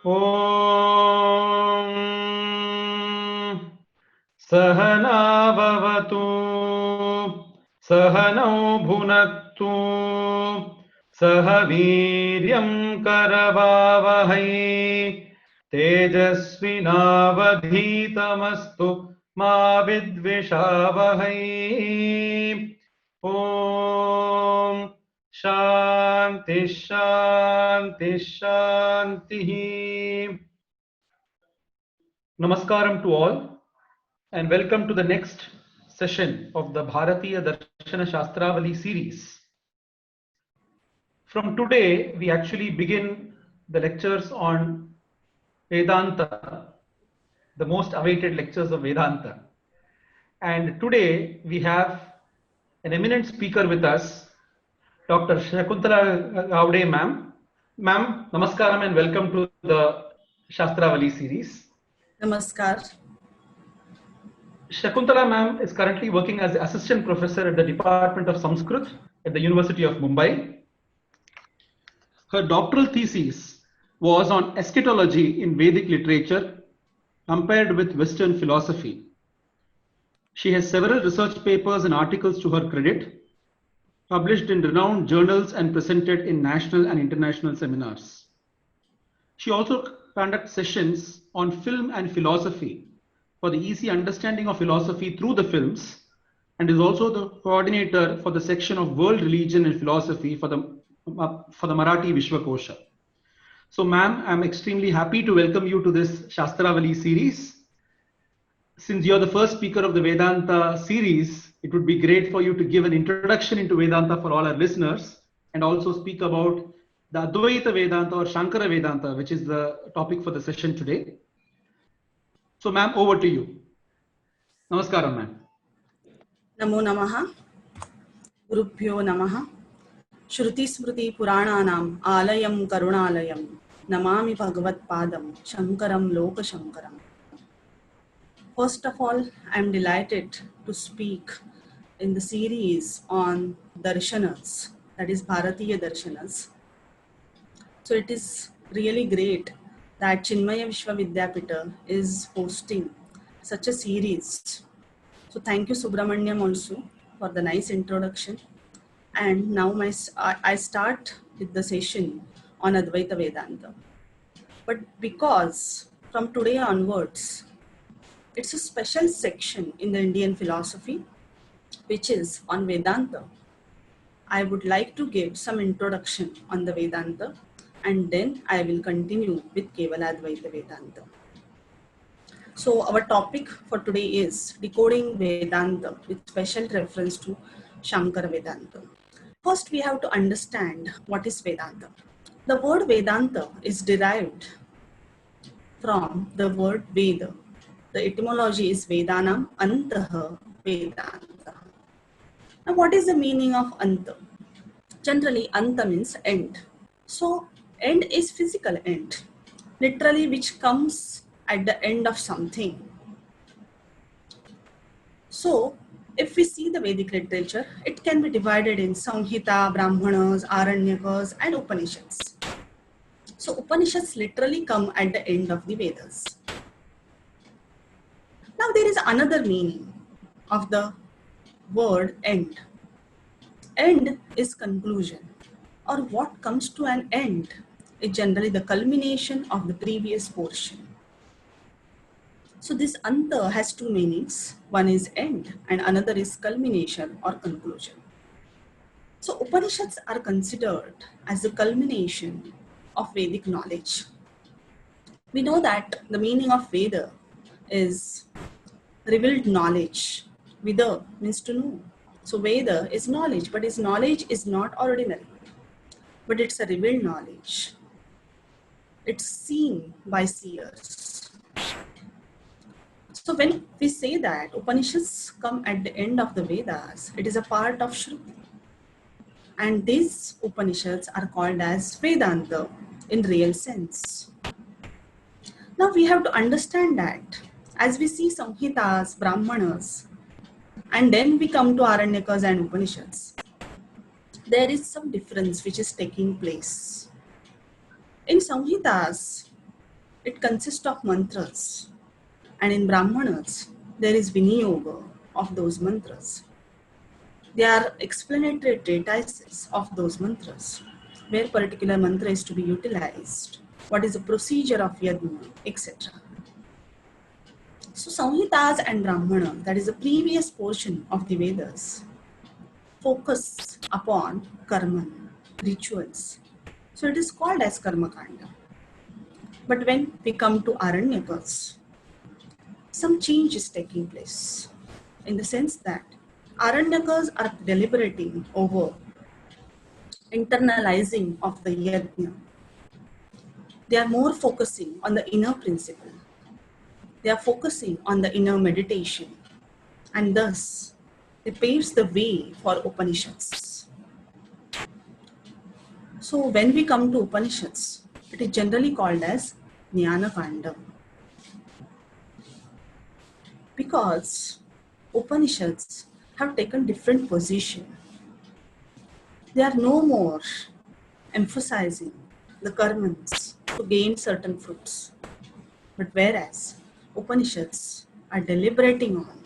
ॐ सहना भवतु सहनौ भुनक्तु सह वीर्यं करवावहै तेजस्विनावधीतमस्तु मा विद्विषावहै। ॐ शान्ति शान्ति शान्तिः। Namaskaram to all and welcome to the next session of the Bharatiya Darshana Shastravali series. From today, we actually begin the lectures on Vedanta, the most awaited lectures of Vedanta. And today we have an eminent speaker with us, Dr. Shakuntala Gowde ma'am. Ma'am, namaskaram and welcome to the Shastravali series. Namaskar. Shakuntala ma'am is currently working as assistant professor at the Department of Sanskrit at the University of Mumbai. Her doctoral thesis was on eschatology in Vedic literature compared with Western philosophy. She has several research papers and articles to her credit, published in renowned journals and presented in national and international seminars. She also conducts sessions on film and philosophy for the easy understanding of philosophy through the films, and is also the coordinator for the section of world religion and philosophy for the Marathi Vishwakosha. So ma'am, I'm extremely happy to welcome you to this Shastravali series. Since you're the first speaker of the Vedanta series, it would be great for you to give an introduction into Vedanta for all our listeners and also speak about the Advaita Vedanta or Shankara Vedanta, which is the topic for the session today. So ma'am, over to you. Namaskaram ma'am. Namo Namaha. Gurubhyo Namaha. Shruti Smriti Purananam Alayam Karunalayam Namami Bhagavat Padam Shankaram Loka Shankaram. First of all, I am delighted to speak in the series on Darshanas, that is Bharatiya Darshanas. So it is really great that Chinmaya Vishwavidyapita is hosting such a series. So thank you Subramanyam also for the nice introduction. And now I start with the session on Advaita Vedanta. But because from today onwards, it's a special section in the Indian philosophy, which is on Vedanta. I would like to give some introduction on the Vedanta, and then I will continue with Kevala Advaita Vedanta. So our topic for today is decoding Vedanta with special reference to Shankara Vedanta. First, we have to understand what is Vedanta. The word Vedanta is derived from the word Veda. The etymology is Vedanam Antaha Vedanta. Now, what is the meaning of Anta? Generally, Anta means end. So, end is physical end, literally which comes at the end of something. So, if we see the Vedic literature, it can be divided in Samhita, Brahmanas, Aranyakas, and Upanishads. So, Upanishads literally come at the end of the Vedas. Now, there is another meaning of the word end. End is conclusion, or what comes to an end is generally the culmination of the previous portion. So this anta has two meanings. One is end and another is culmination or conclusion. So Upanishads are considered as the culmination of Vedic knowledge. We know that the meaning of Veda is revealed knowledge. Vida means to know. So Veda is knowledge, but its knowledge is not ordinary, but it's a revealed knowledge. It's seen by seers. So when we say that Upanishads come at the end of the Vedas, it is a part of Shruti. And these Upanishads are called as Vedanta in real sense. Now we have to understand that as we see Samhitas, Brahmanas, and then we come to Aranyakas and Upanishads, there is some difference which is taking place. In Samhitas, it consists of mantras, and in Brahmanas, there is Viniyoga of those mantras. They are explanatory treatises of those mantras, where particular mantra is to be utilized, what is the procedure of yajna, etc. So Samhitas and Brahmana, that is the previous portion of the Vedas, focus upon karma, rituals. So it is called as Karma Kanda. But when we come to Aranyakas, some change is taking place in the sense that Aranyakas are deliberating over internalizing of the yajna. They are more focusing on the inner principle. They are focusing on the inner meditation, and thus it paves the way for Upanishads. So when we come to Upanishads, it is generally called as Jnana Kanda, because Upanishads have taken different position. They are no more emphasizing the karmas to gain certain fruits, but whereas Upanishads are deliberating on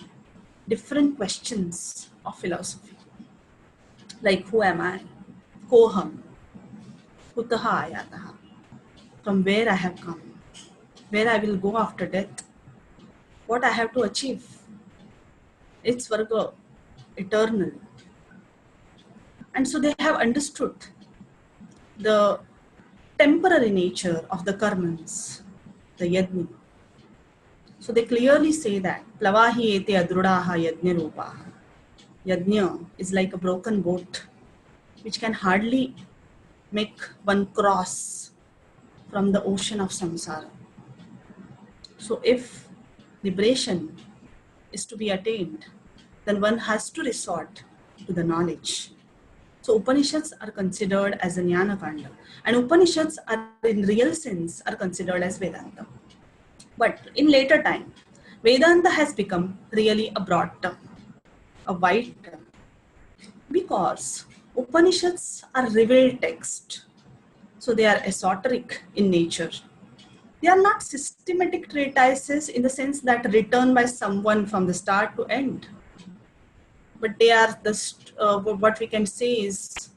different questions of philosophy, like who am I, koham, kutaha ayataha, from where I have come, where I will go after death, what I have to achieve. It's Varga, eternal. And so they have understood the temporary nature of the karmas, the yajna. So they clearly say that plavahi ete adrudaha yajna rupaha. Yajna is like a broken boat which can hardly make one cross from the ocean of samsara. So if liberation is to be attained, then one has to resort to the knowledge. So Upanishads are considered as a Jnana Kanda, and Upanishads are in real sense are considered as Vedanta. But in later time, Vedanta has become really a broad term, a wide term, because Upanishads are revealed text. So they are esoteric in nature. They are not systematic treatises in the sense that written by someone from the start to end. But they are what we can say is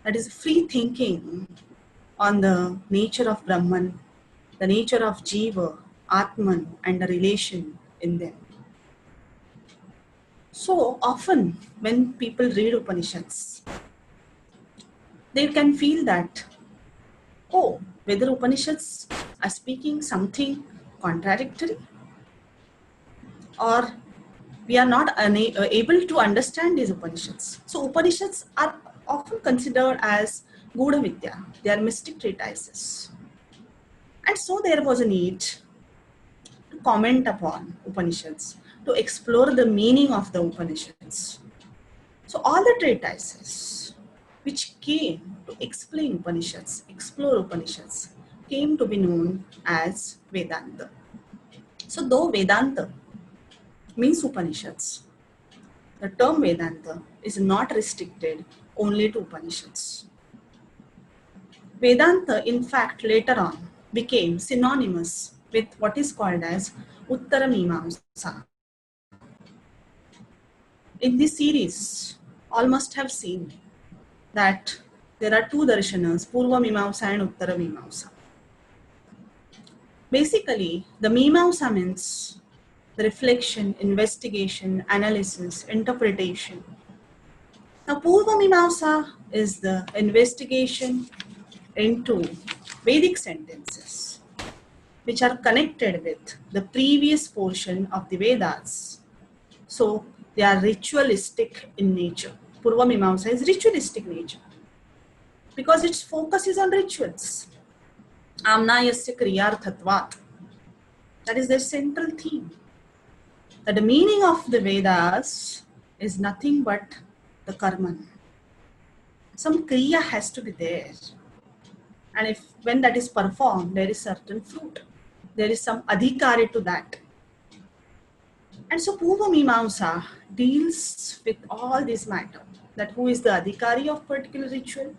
that is free thinking on the nature of Brahman, the nature of Jiva, Atman, and the relation in them. So often when people read Upanishads, they can feel that, oh, whether Upanishads are speaking something contradictory, or we are not able to understand these Upanishads. So Upanishads are often considered as Gudha Vidya. They are mystic treatises. And so there was a need to comment upon Upanishads, to explore the meaning of the Upanishads. So all the treatises which came to explain Upanishads, explore Upanishads, came to be known as Vedanta. So though Vedanta means Upanishads, the term Vedanta is not restricted only to Upanishads. Vedanta, in fact, later on became synonymous with what is called as Uttara Mimamsa. In this series, all must have seen that there are two darshanas, Purva Mimamsa and Uttara Mimamsa. Basically, the Mimamsa means the reflection, investigation, analysis, interpretation. Now, Purva Mimamsa is the investigation into Vedic sentences, which are connected with the previous portion of the Vedas. So, they are ritualistic in nature. Purva Mimamsa is ritualistic nature because its focus is on rituals. Amnayasya kriyarthatvat. That is their central theme. That the meaning of the Vedas is nothing but the karman. Some kriya has to be there. And when that is performed, there is certain fruit. There is some adhikari to that. And so Purva Mimamsa deals with all this matter. That who is the adhikari of particular ritual,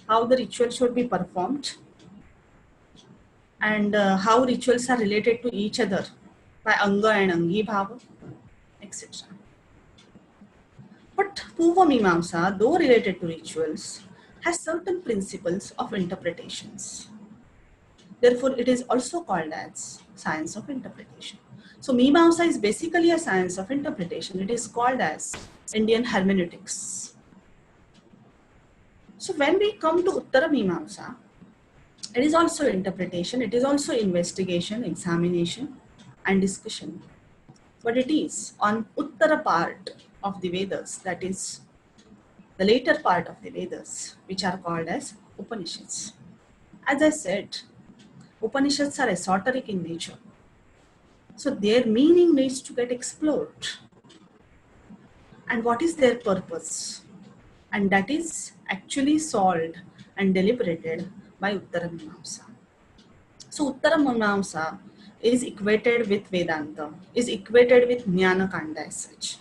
how the ritual should be performed, and how rituals are related to each other by Anga and Angi Bhava, etc. But Purva Mimamsa, though related to rituals, has certain principles of interpretations. Therefore, it is also called as science of interpretation. So, Mimamsa is basically a science of interpretation. It is called as Indian hermeneutics. So, when we come to Uttara Mimamsa, it is also interpretation, it is also investigation, examination, and discussion. But it is on Uttara part of the Vedas, that is the later part of the Vedas, which are called as Upanishads. As I said, Upanishads are esoteric in nature. So their meaning needs to get explored. And what is their purpose? And that is actually solved and deliberated by Uttara Mimamsa. So Uttara Mimamsa is equated with Vedanta, is equated with Jnana Kanda as such.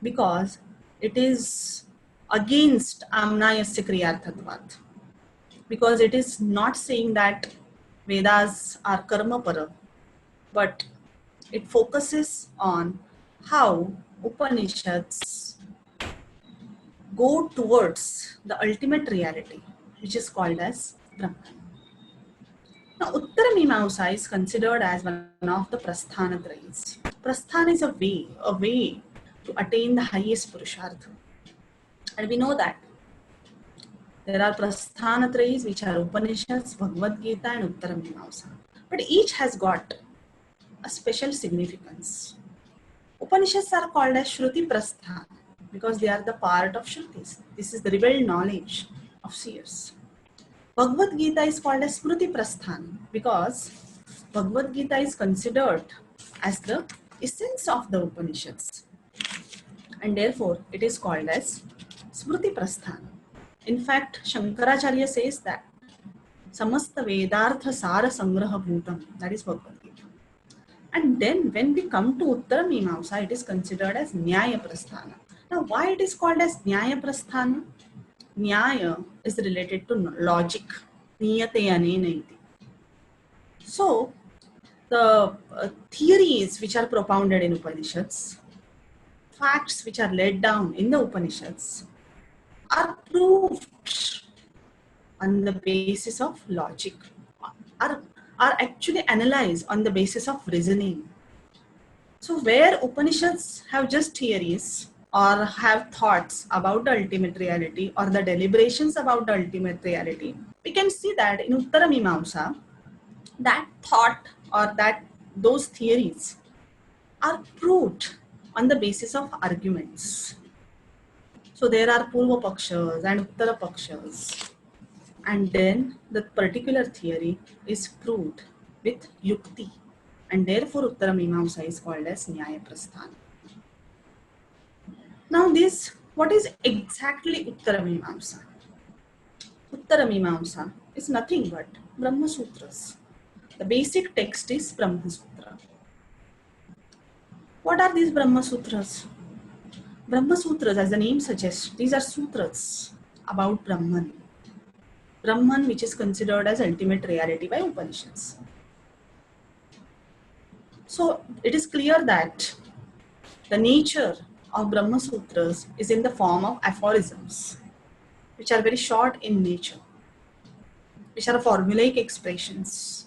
Because it is against Amnayasya Kriyarthatvat. Because it is not saying that Vedas are karma para, but it focuses on how Upanishads go towards the ultimate reality, which is called as Brahman. Now, Uttara Mimamsa is considered as one of the Prasthanatrayas. Prasthana is a way to attain the highest Purushartha. And we know that there are Prasthanatrayas, which are Upanishads, Bhagavad Gita, and Uttara Mimamsa. But each has got a special significance. Upanishads are called as Shruti Prasthana because they are the part of Shrutis. This is the revealed knowledge of seers. Bhagavad Gita is called as Smriti Prasthana because Bhagavad Gita is considered as the essence of the Upanishads. And therefore, it is called as Smriti Prasthana. In fact, Shankaracharya says that Samasta Vedartha Sara Sangraha Bhutam, that is Bhagavad Gita. And then when we come to Uttara Mimamsa, it is considered as Nyaya Prasthana. Now, why it is called as Nyaya Prasthana? Nyaya is related to logic. Niyate anena iti. So, the theories which are propounded in Upanishads, facts which are laid down in the Upanishads, are proved on the basis of logic, are actually analyzed on the basis of reasoning. So where Upanishads have just theories or have thoughts about the ultimate reality or the deliberations about the ultimate reality, we can see that in Uttara Mimamsa, that thought or that those theories are proved on the basis of arguments. So there are Purva Pakshas and Uttara Pakshas. And then the particular theory is proved with Yukti. And therefore Uttara Mimamsa is called as Nyaya Prasthana. Now what is exactly Uttara Mimamsa? Uttara Mimamsa is nothing but Brahma Sutras. The basic text is Brahma Sutra. What are these Brahma Sutras? Brahma Sutras, as the name suggests, these are sutras about Brahman. Brahman, which is considered as ultimate reality by Upanishads. So it is clear that the nature of Brahma Sutras is in the form of aphorisms, which are very short in nature, which are formulaic expressions.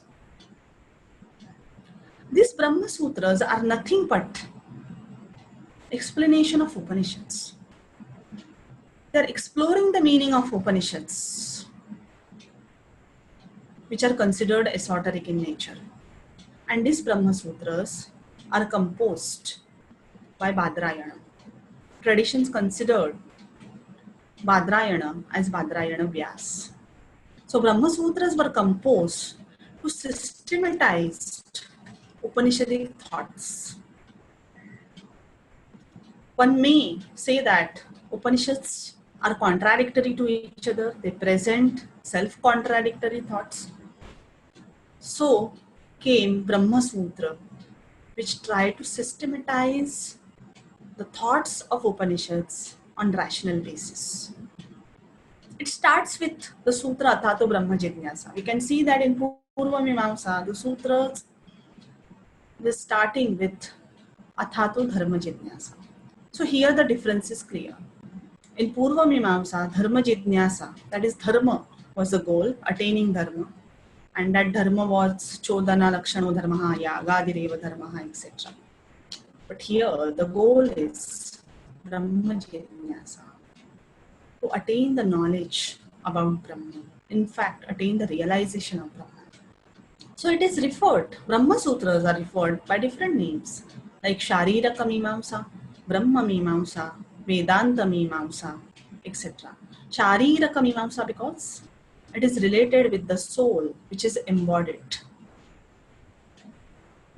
These Brahma Sutras are nothing but explanation of Upanishads. They are exploring the meaning of Upanishads, which are considered esoteric in nature. And these Brahma Sutras are composed by Badrayana. Traditions considered Badrayana as Badrayana Vyas. So Brahma Sutras were composed to systematize Upanishadic thoughts. One may say that Upanishads are contradictory to each other. They present self-contradictory thoughts. So came Brahma Sutra, which tried to systematize the thoughts of Upanishads on rational basis. It starts with the Sutra Athato Brahma Jignasa. We can see that in Purva Mimamsa, the sutras were starting with Athato Dharma Jitnyasa. So here the difference is clear. In Purva Mimamsa, Dharma Jitnyasa, that is Dharma was the goal, attaining Dharma. And that Dharma was Chodana Lakshano Dharmaha, Yagadireva Dharmaha, etc. But here the goal is Brahma Jitnyasa, to attain the knowledge about Brahman. In fact, attain the realization of Brahman. So it is referred, Brahma Sutras are referred by different names like Shariraka Mimamsa, Brahma Mimamsa, Vedanta Mimamsa, etc. Shariraka Mimamsa because it is related with the soul which is embodied.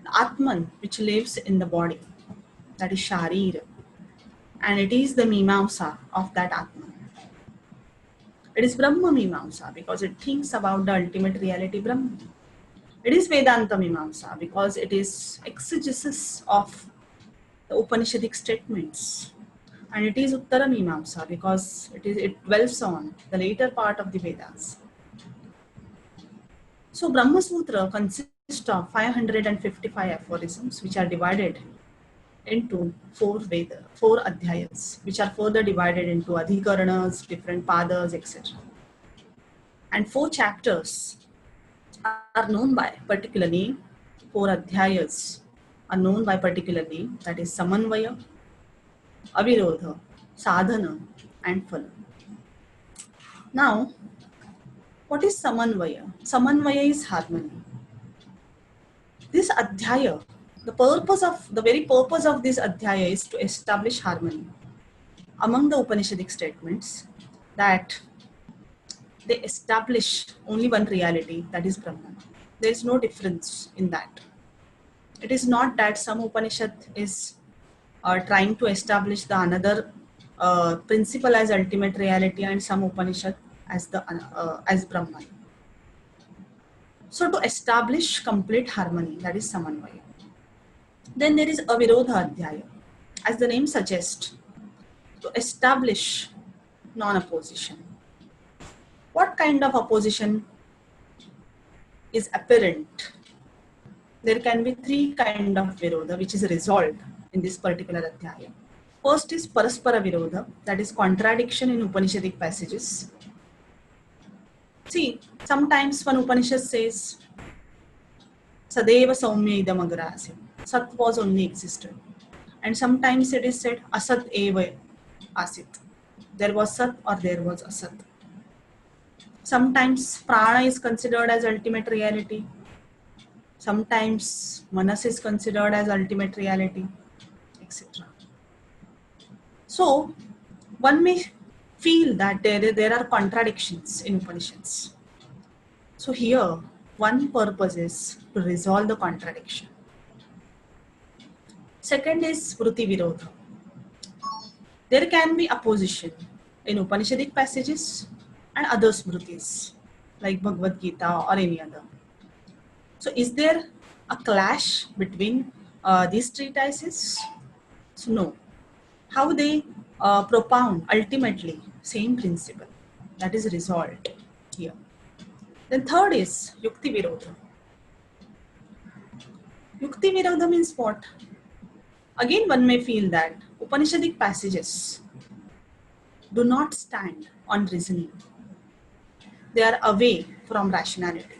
The Atman which lives in the body, that is Sharira. And it is the Mimamsa of that Atman. It is Brahma Mimamsa because it thinks about the ultimate reality Brahman. It is Vedanta Mimamsa because it is exegesis of the Upanishadic statements. And it is Uttara Mimamsa because it dwells on the later part of the Vedas. So Brahma Sutra consists of 555 aphorisms which are divided into four adhyayas, which are further divided into adhikaranas, different padas, etc. And 4 chapters are known by particular name. 4 adhyayas are known by particular name, that is Samanvaya, Avirodha, Sadhana, and Phala. Now, what is Samanvaya? Samanvaya is harmony. This adhyaya, the very purpose of this adhyaya is to establish harmony among the Upanishadic statements, that they establish only one reality, that is Brahman. There is no difference in that. It is not that some Upanishad is trying to establish the another principle as ultimate reality and some Upanishad as Brahman. So to establish complete harmony, that is Samanvaya. Then there is Avirodha Adhyaya. As the name suggests, to establish non-opposition. What kind of opposition is apparent? There can be 3 kinds of Virodha which is resolved in this particular Adhyaya. First is Paraspara Virodha, that is contradiction in Upanishadic passages. See, sometimes one Upanishad says, Sadeva Saumya Idam Agra Asit. Sat was only existed. And sometimes it is said, Asat Eva Asit. There was Sat or there was Asat. Sometimes Prana is considered as ultimate reality. Sometimes Manas is considered as ultimate reality, etc. So, one may feel that there are contradictions in Upanishads. So here, one purpose is to resolve the contradiction. Second is Smruti Virodha. There can be opposition in Upanishadic passages and other Smrutis, like Bhagavad Gita or any other. So is there a clash between these treatises? So no. How they propound ultimately same principle, that is resolved here. Then third is Yukti Virodha. Yukti Virodha means what? Again, one may feel that Upanishadic passages do not stand on reasoning. They are away from rationality.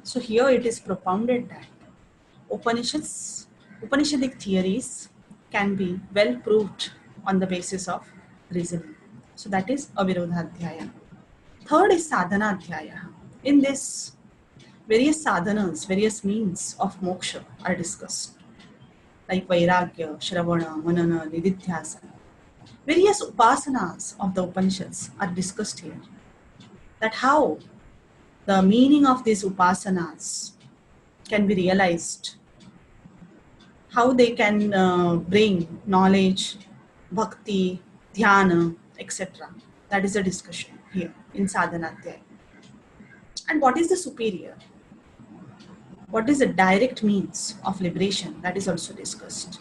So here it is propounded that Upanishadic theories can be well proved on the basis of reasoning. So that is Avirodha Adhyaya. Third is Sadhana Adhyaya. In this, various sadhanas, various means of moksha are discussed, like Vairagya, Shravana, Manana, Nididhyasana. Various upasanas of the Upanishads are discussed here. That how the meaning of these upasanas can be realized, how they can bring knowledge, bhakti, dhyana, etc. That is a discussion here in Sadhana Adhyaya. And what is the superior? What is the direct means of liberation? That is also discussed.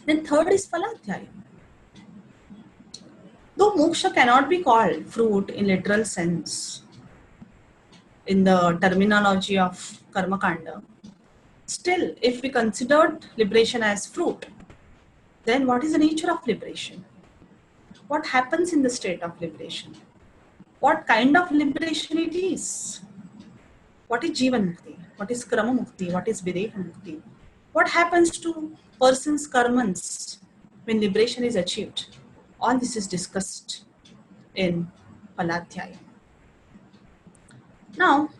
Then third is Phaladhyaya. Though moksha cannot be called fruit in literal sense, in the terminology of Karma Kanda. Still, if we considered liberation as fruit, then what is the nature of liberation? What happens in the state of liberation? What kind of liberation it is? What is Jivan Mukti? What is Krama Mukti? What is Videka Mukti? What happens to person's karmans when liberation is achieved? All this is discussed in Paladhyaya. Now,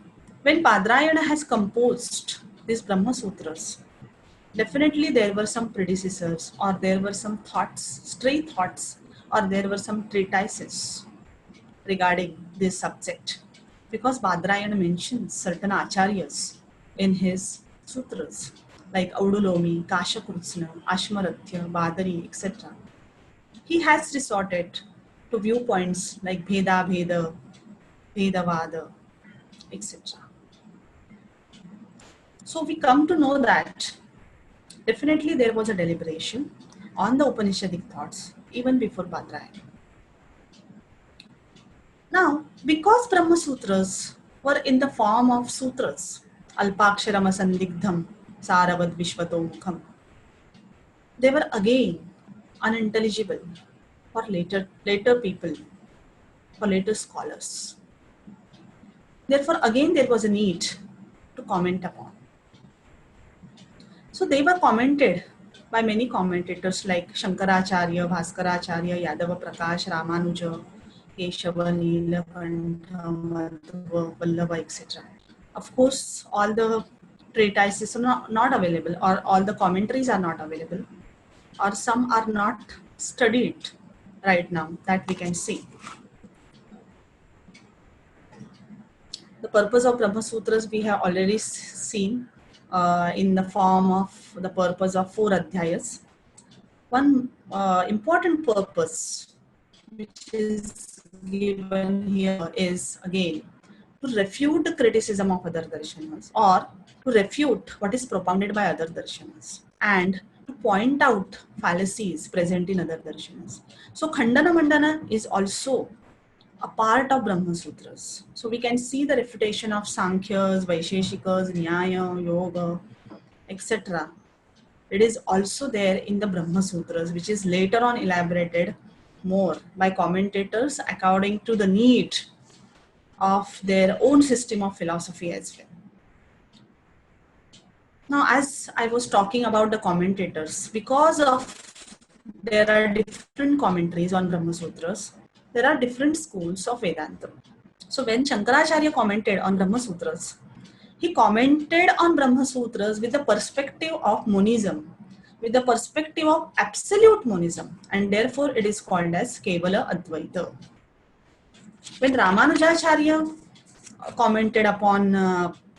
when Padrayana has composed these Brahma Sutras, definitely there were some predecessors, or there were some thoughts, stray thoughts, or there were some treatises regarding this subject. Because Badrayana mentions certain acharyas in his sutras, like Audulomi, Kashakursna, Ashmarathya, Badari, etc. He has resorted to viewpoints like Bheda Bheda, Vedavada, etc. So we come to know that definitely there was a deliberation on the Upanishadic thoughts even before Badrayana. Now, because Brahma Sutras were in the form of sutras, Alpaksharam Asandigdham, Saravad Vishvato Mukham, they were again unintelligible for later people, for later scholars. Therefore, again there was a need to comment upon. So they were commented by many commentators like Shankaracharya, Bhaskaracharya, Yadava Prakash, Ramanuja, Keshava, Neelakantha, Madhva, Vallabha, etc. Of course, all the treatises are not available, or all the commentaries are not available, or some are not studied right now that we can see. The purpose of Brahma Sutras we have already seen in the form of the purpose of 4 adhyayas. One important purpose which is given here is again to refute the criticism of other darshanas, or to refute what is propounded by other darshanas, and to point out fallacies present in other darshanas. So Khandana Mandana is also a part of Brahma Sutras. So we can see the refutation of Sankhyas, Vaisheshikas, Nyaya, Yoga, etc. It is also there in the Brahma Sutras, which is later on elaborated more by commentators according to the need of their own system of philosophy as well. Now, as I was talking about the commentators, because of there are different commentaries on Brahma Sutras, there are different schools of Vedanta. So when Shankaracharya commented on Brahma Sutras, he commented on Brahma Sutras with the perspective of monism, with the perspective of absolute monism, and therefore it is called as Kevala Advaita. When Ramanujacharya commented upon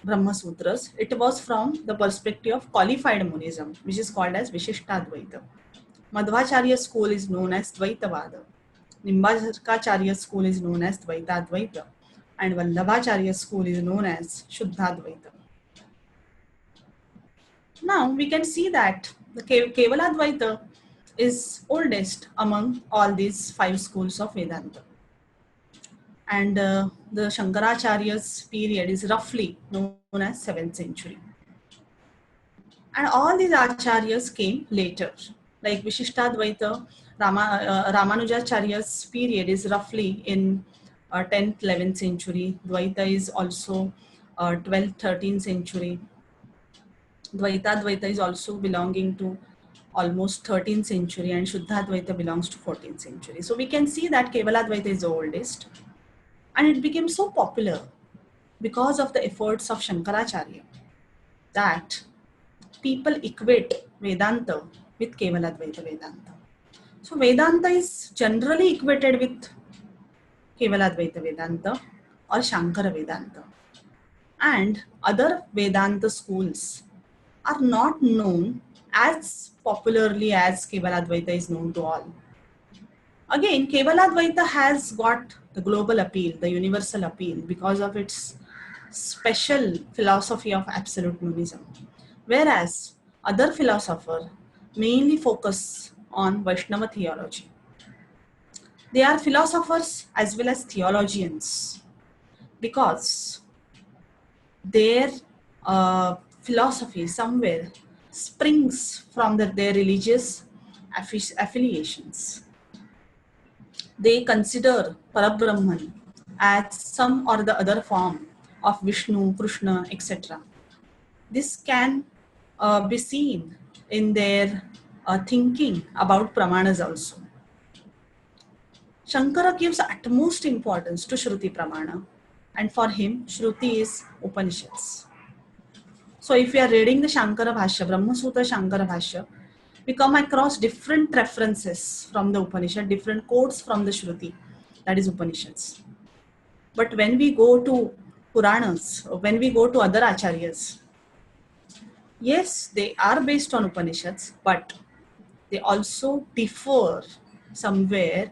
Brahma Sutras, it was from the perspective of qualified monism, which is called as Vishishtadvaita. Madhvacharya school is known as Dvaitavada. Nimbasarkacharya school is known as Dvaitadvaita. And Vallabhacharya school is known as Shuddhadvaita. Now we can see that the Kevaladvaita is oldest among all these 5 schools of Vedanta. And the Shankaracharya's period is roughly known as 7th century. And all these acharyas came later, like Vishishtadvaita, Ramanujacharya's period is roughly in 10th, 11th century. Dvaita is also 12th, 13th century. Dvaitadvaita is also belonging to almost 13th century, and Shuddhadvaita belongs to 14th century. So we can see that Kevaladvaita is the oldest. And it became so popular because of the efforts of Shankaracharya that people equate Vedanta with Kevaladvaita Vedanta. So Vedanta is generally equated with Kevaladvaita Vedanta or Shankara Vedanta. And other Vedanta schools are not known as popularly as Kevaladvaita is known to all. Again, Kevaladvaita has got the global appeal, the universal appeal, because of its special philosophy of absolute monism. Whereas other philosophers mainly focus on Vaishnava theology. They are philosophers as well as theologians, because their philosophy somewhere springs from their religious affiliations. They consider Parabrahman as some or the other form of Vishnu, Krishna, etc. This can be seen in their thinking about Pramanas also. Shankara gives utmost importance to Shruti Pramana, and for him, Shruti is Upanishads. So if we are reading the Shankara Bhashya, Brahma Sutra Shankara Bhashya, we come across different references from the Upanishad, different quotes from the Shruti, that is Upanishads. But when we go to Puranas, or when we go to other Acharyas, yes, they are based on Upanishads, but they also differ somewhere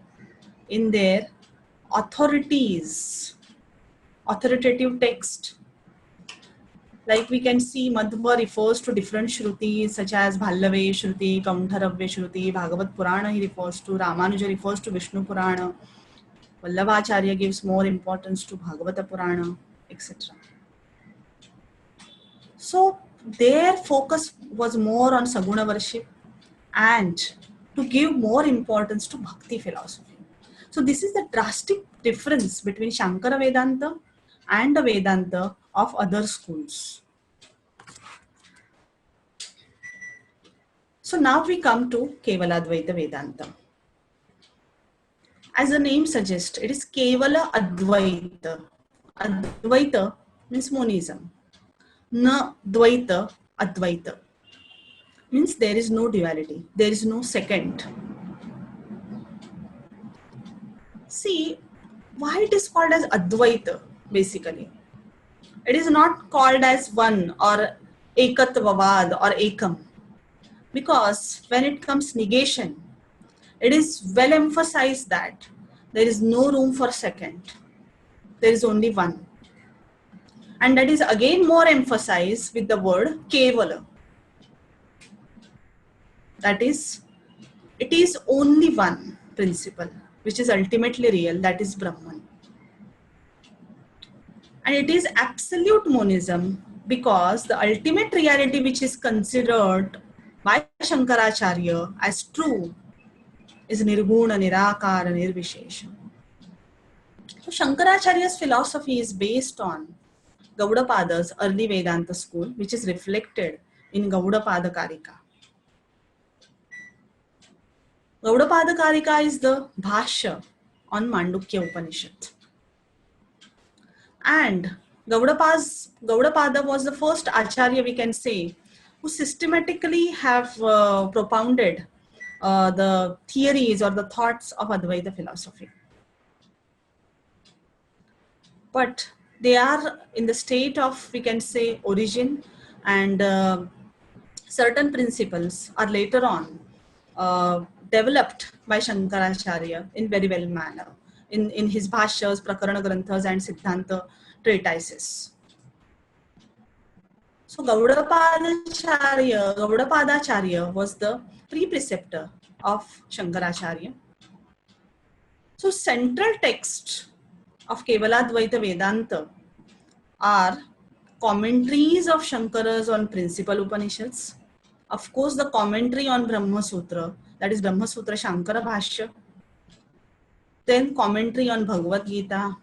in their authoritative text. Like we can see, Madhva refers to different Shrutis such as Bhallave Shruti, Kaundharavya Shruti, Bhagavad Purana he refers to, Ramanuja refers to Vishnu Purana, Vallabhacharya gives more importance to Bhagavata Purana, etc. So their focus was more on Saguna worship and to give more importance to Bhakti philosophy. So this is the drastic difference between Shankara Vedanta and the Vedanta of other schools. So now we come to Kevaladvaita Vedanta. As the name suggests, it is Kevala Advaita. Advaita means monism. Na Dvaita Advaita means there is no duality, there is no second. See, why it is called as Advaita basically? It is not called as one or Ekatvavad or Ekam, because when it comes negation, it is well emphasized that there is no room for second, there is only one. And that is again more emphasized with the word Kevala. That is, it is only one principle, which is ultimately real, that is Brahman. And it is absolute monism because the ultimate reality which is considered by Shankaracharya as true is Nirguna, Nirakara, Nirvishesha. So Shankaracharya's philosophy is based on Gaudapada's early Vedanta school, which is reflected in Gaudapada Karika. Gaudapada Karika is the Bhashya on Mandukya Upanishad. And Gaudapada was the first Acharya, we can say, who systematically have propounded the theories or the thoughts of Advaita philosophy. But they are in the state of, we can say, origin, and certain principles are later on developed by Shankaracharya in very well manner in his Bhashyas, Prakarana Granthas and Siddhanta treatises. So Gaudapadacharya was the pre-preceptor of Shankaracharya. So central text of Kevaladvaita Vedanta are commentaries of Shankara's on principal Upanishads, of course the commentary on Brahma Sutra, that is Brahma Sutra Shankara Bhashya, then commentary on Bhagavad Gita.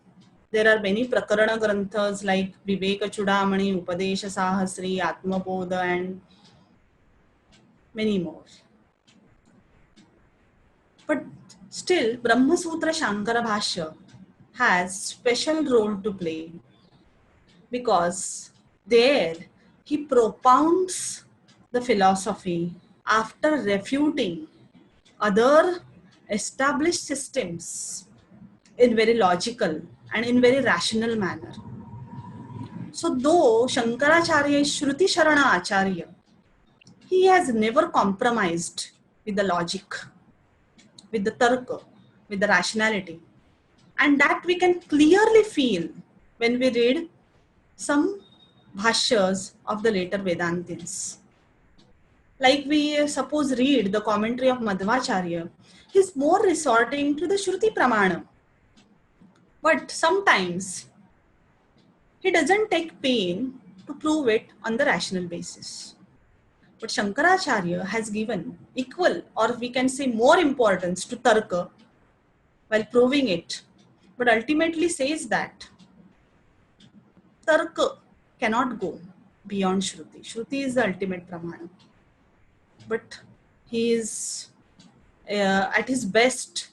There are many Prakarana Granthas like Viveka Chudamani, Upadesha Sahasri, Atma Bodha and many more. But still Brahma Sutra Shankara Bhashya has special role to play because there he propounds the philosophy after refuting other established systems in very logical and in very rational manner. So though Shankaracharya is Shruti Sharana Acharya, he has never compromised with the logic, with the tarka, with the rationality. And that we can clearly feel when we read some bhashyas of the later Vedantins. Like we suppose read the commentary of Madhvacharya, he's more resorting to the Shruti Pramana. But sometimes he doesn't take pain to prove it on the rational basis. But Shankaracharya has given equal, or we can say more importance to Tarka while proving it, but ultimately says that Tarka cannot go beyond Shruti. Shruti is the ultimate Pramana. But he is at his best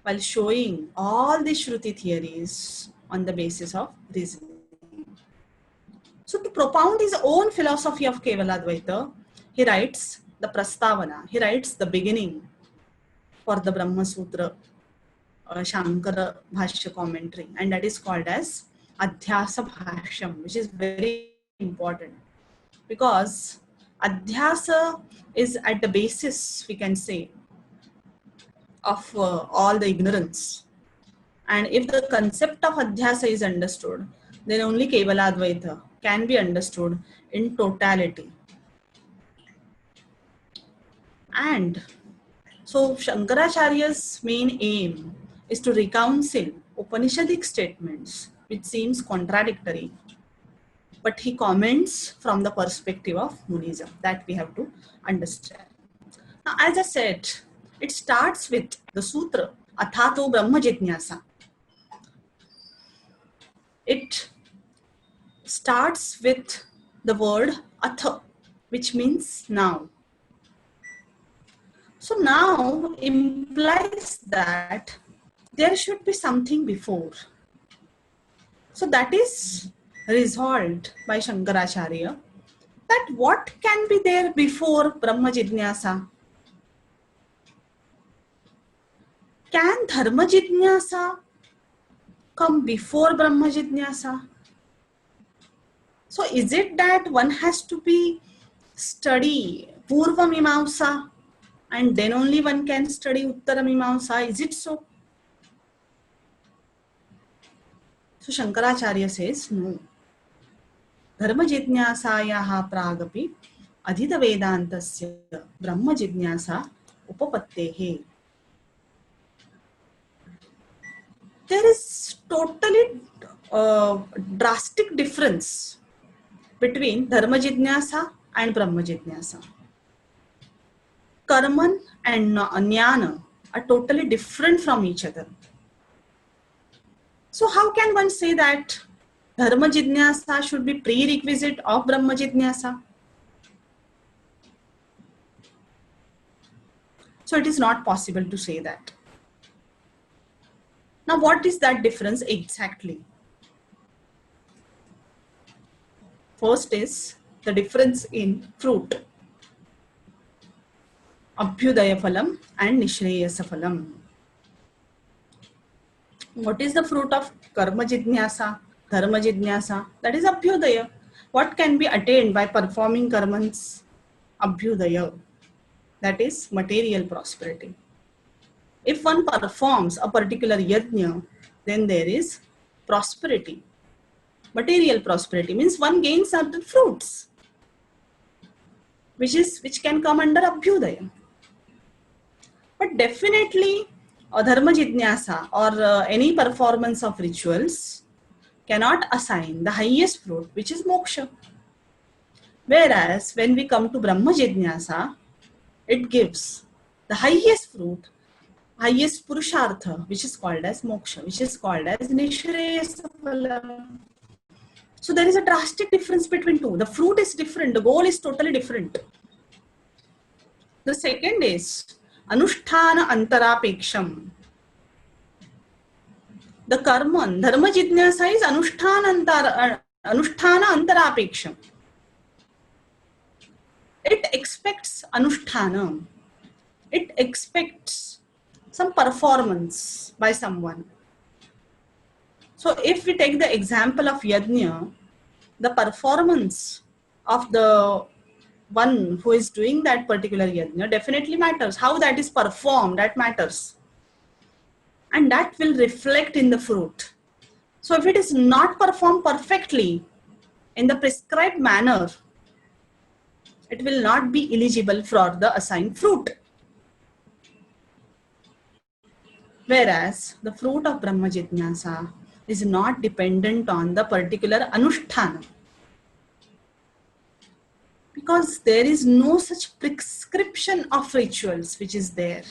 while showing all the Shruti theories on the basis of reasoning. So to propound his own philosophy of Kevaladvaita, he writes the Prastavana, he writes the beginning for the Brahma Sutra Shankara Bhashya commentary, and that is called as Adhyasa Bhashyam, which is very important because Adhyasa is at the basis, we can say, of all the ignorance. And if the concept of Adhyasa is understood, then only Kevaladvaita can be understood in totality. And so Shankaracharya's main aim is to reconcile Upanishadic statements which seems contradictory, but he comments from the perspective of Munism. That we have to understand. Now, as I said, it starts with the sutra Athato Brahma Jitnyasa. It starts with the word Atha, which means now. So now implies that there should be something before. So that is resolved by Shankaracharya, that what can be there before Brahma Jitnyasa? Can Dharma Jitnyasa come before Brahma Jitnyasa? So is it that one has to be study Purva Mimamsa and then only one can study Uttara Mimamsa? Is it so? So Shankaracharya says no. Dharma Jitnyasayaha pragapi adhita Vedantasya Brahma Jitnyasa upapattehe. There is totally drastic difference between Dharma Jitnyasa and Brahma Jitnyasa. Karman and Jnana are totally different from each other. So how can one say that Dharma Jitnyasa should be prerequisite of Brahma Jitnyasa? So it is not possible to say that. Now what is that difference exactly? First is the difference in fruit. Abhyudaya Phalam and Nishreyasa Phalam. What is the fruit of Karma Jitnyasa, Dharma Jitnyasa? That is Abhyudaya. What can be attained by performing karmans? Abhyudaya. That is material prosperity. If one performs a particular yajna, then there is prosperity. Material prosperity means one gains certain fruits, which can come under Abhyudaya. But definitely Dharma Jitnyasa or any performance of rituals cannot assign the highest fruit, which is moksha. Whereas when we come to Brahma Jitnyasa, it gives the highest fruit, highest purushartha, which is called as moksha, which is called as Nishreyasa Phalam. So there is a drastic difference between two. The fruit is different, the goal is totally different. The second is Anusthana Antarapeksham. The karman, Dharma Jitnyasa is Anusthana Antarapeksham. It expects Anusthana. It expects some performance by someone. So if we take the example of Yajna, the performance of the one who is doing that particular Yajna definitely matters. How that is performed, that matters. And that will reflect in the fruit. So if it is not performed perfectly in the prescribed manner, it will not be eligible for the assigned fruit. Whereas the fruit of Brahma Jitnyasa is not dependent on the particular Anusthana. Because there is no such prescription of rituals which is there.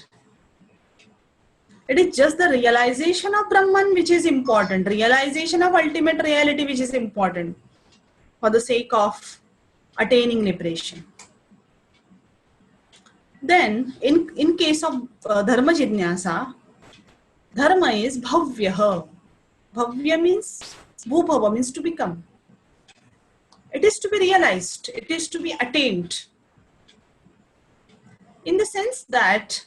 It is just the realization of Brahman which is important, realization of ultimate reality which is important for the sake of attaining liberation. Then, in case of Dharma Jidnyasa, Dharma is Bhavyaha. Bhavya means, Bhubhava means to become. It is to be realized, it is to be attained. In the sense that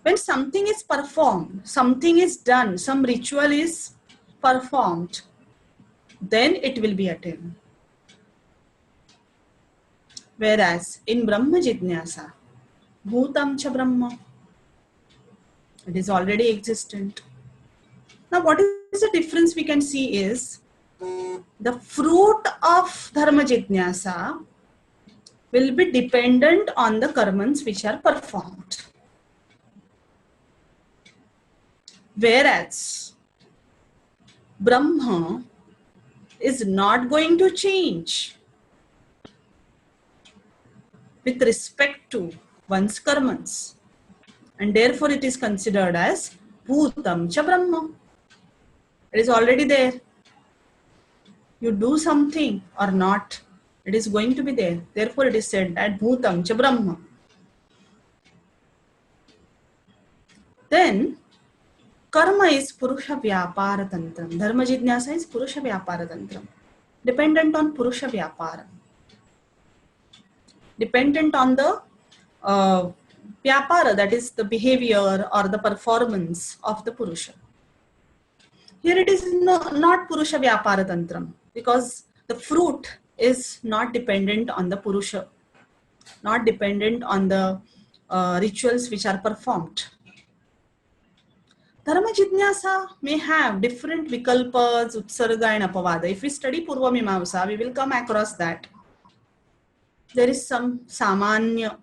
when something is performed, something is done, some ritual is performed, then it will be attained. Whereas in Brahma Jidnyasa, Bhutam cha Brahma, it is already existent. Now what is the difference we can see is, the fruit of Dharma Jidnyasa will be dependent on the karmans which are performed. Whereas Brahma is not going to change with respect to one's karmans, and therefore it is considered as Bhutam cha Brahma. It is already there. You do something or not, it is going to be there. Therefore it is said that Bhutam cha Brahma. Then Karma is Purusha Vyapara Tantram. Dharma Jidnyasa is Purusha Vyapara Tantram. Dependent on Purusha Vyapara. Dependent on the Vyapara, that is the behavior or the performance of the Purusha. Here it is not Purusha Vyapara Tantram, because the fruit is not dependent on the Purusha, not dependent on the rituals which are performed. Dharma Jidnyasa may have different vikalpas, utsarga and apavada. If we study Purva Mimamsa, we will come across that. There is some samanya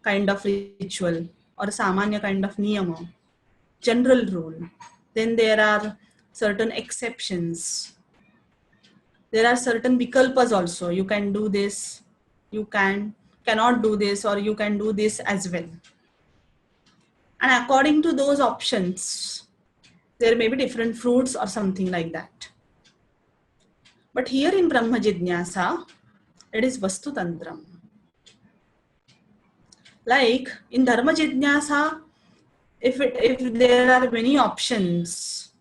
kind of ritual or samanya kind of niyama, general rule. Then there are certain exceptions. There are certain vikalpas also. You can do this, you cannot do this, or you can do this as well. And according to those options, there may be different fruits or something like that. But here in Brahma Jidnyasa, it is Vastu Tantram. Like in Dharma Jidnyasa, if there are many options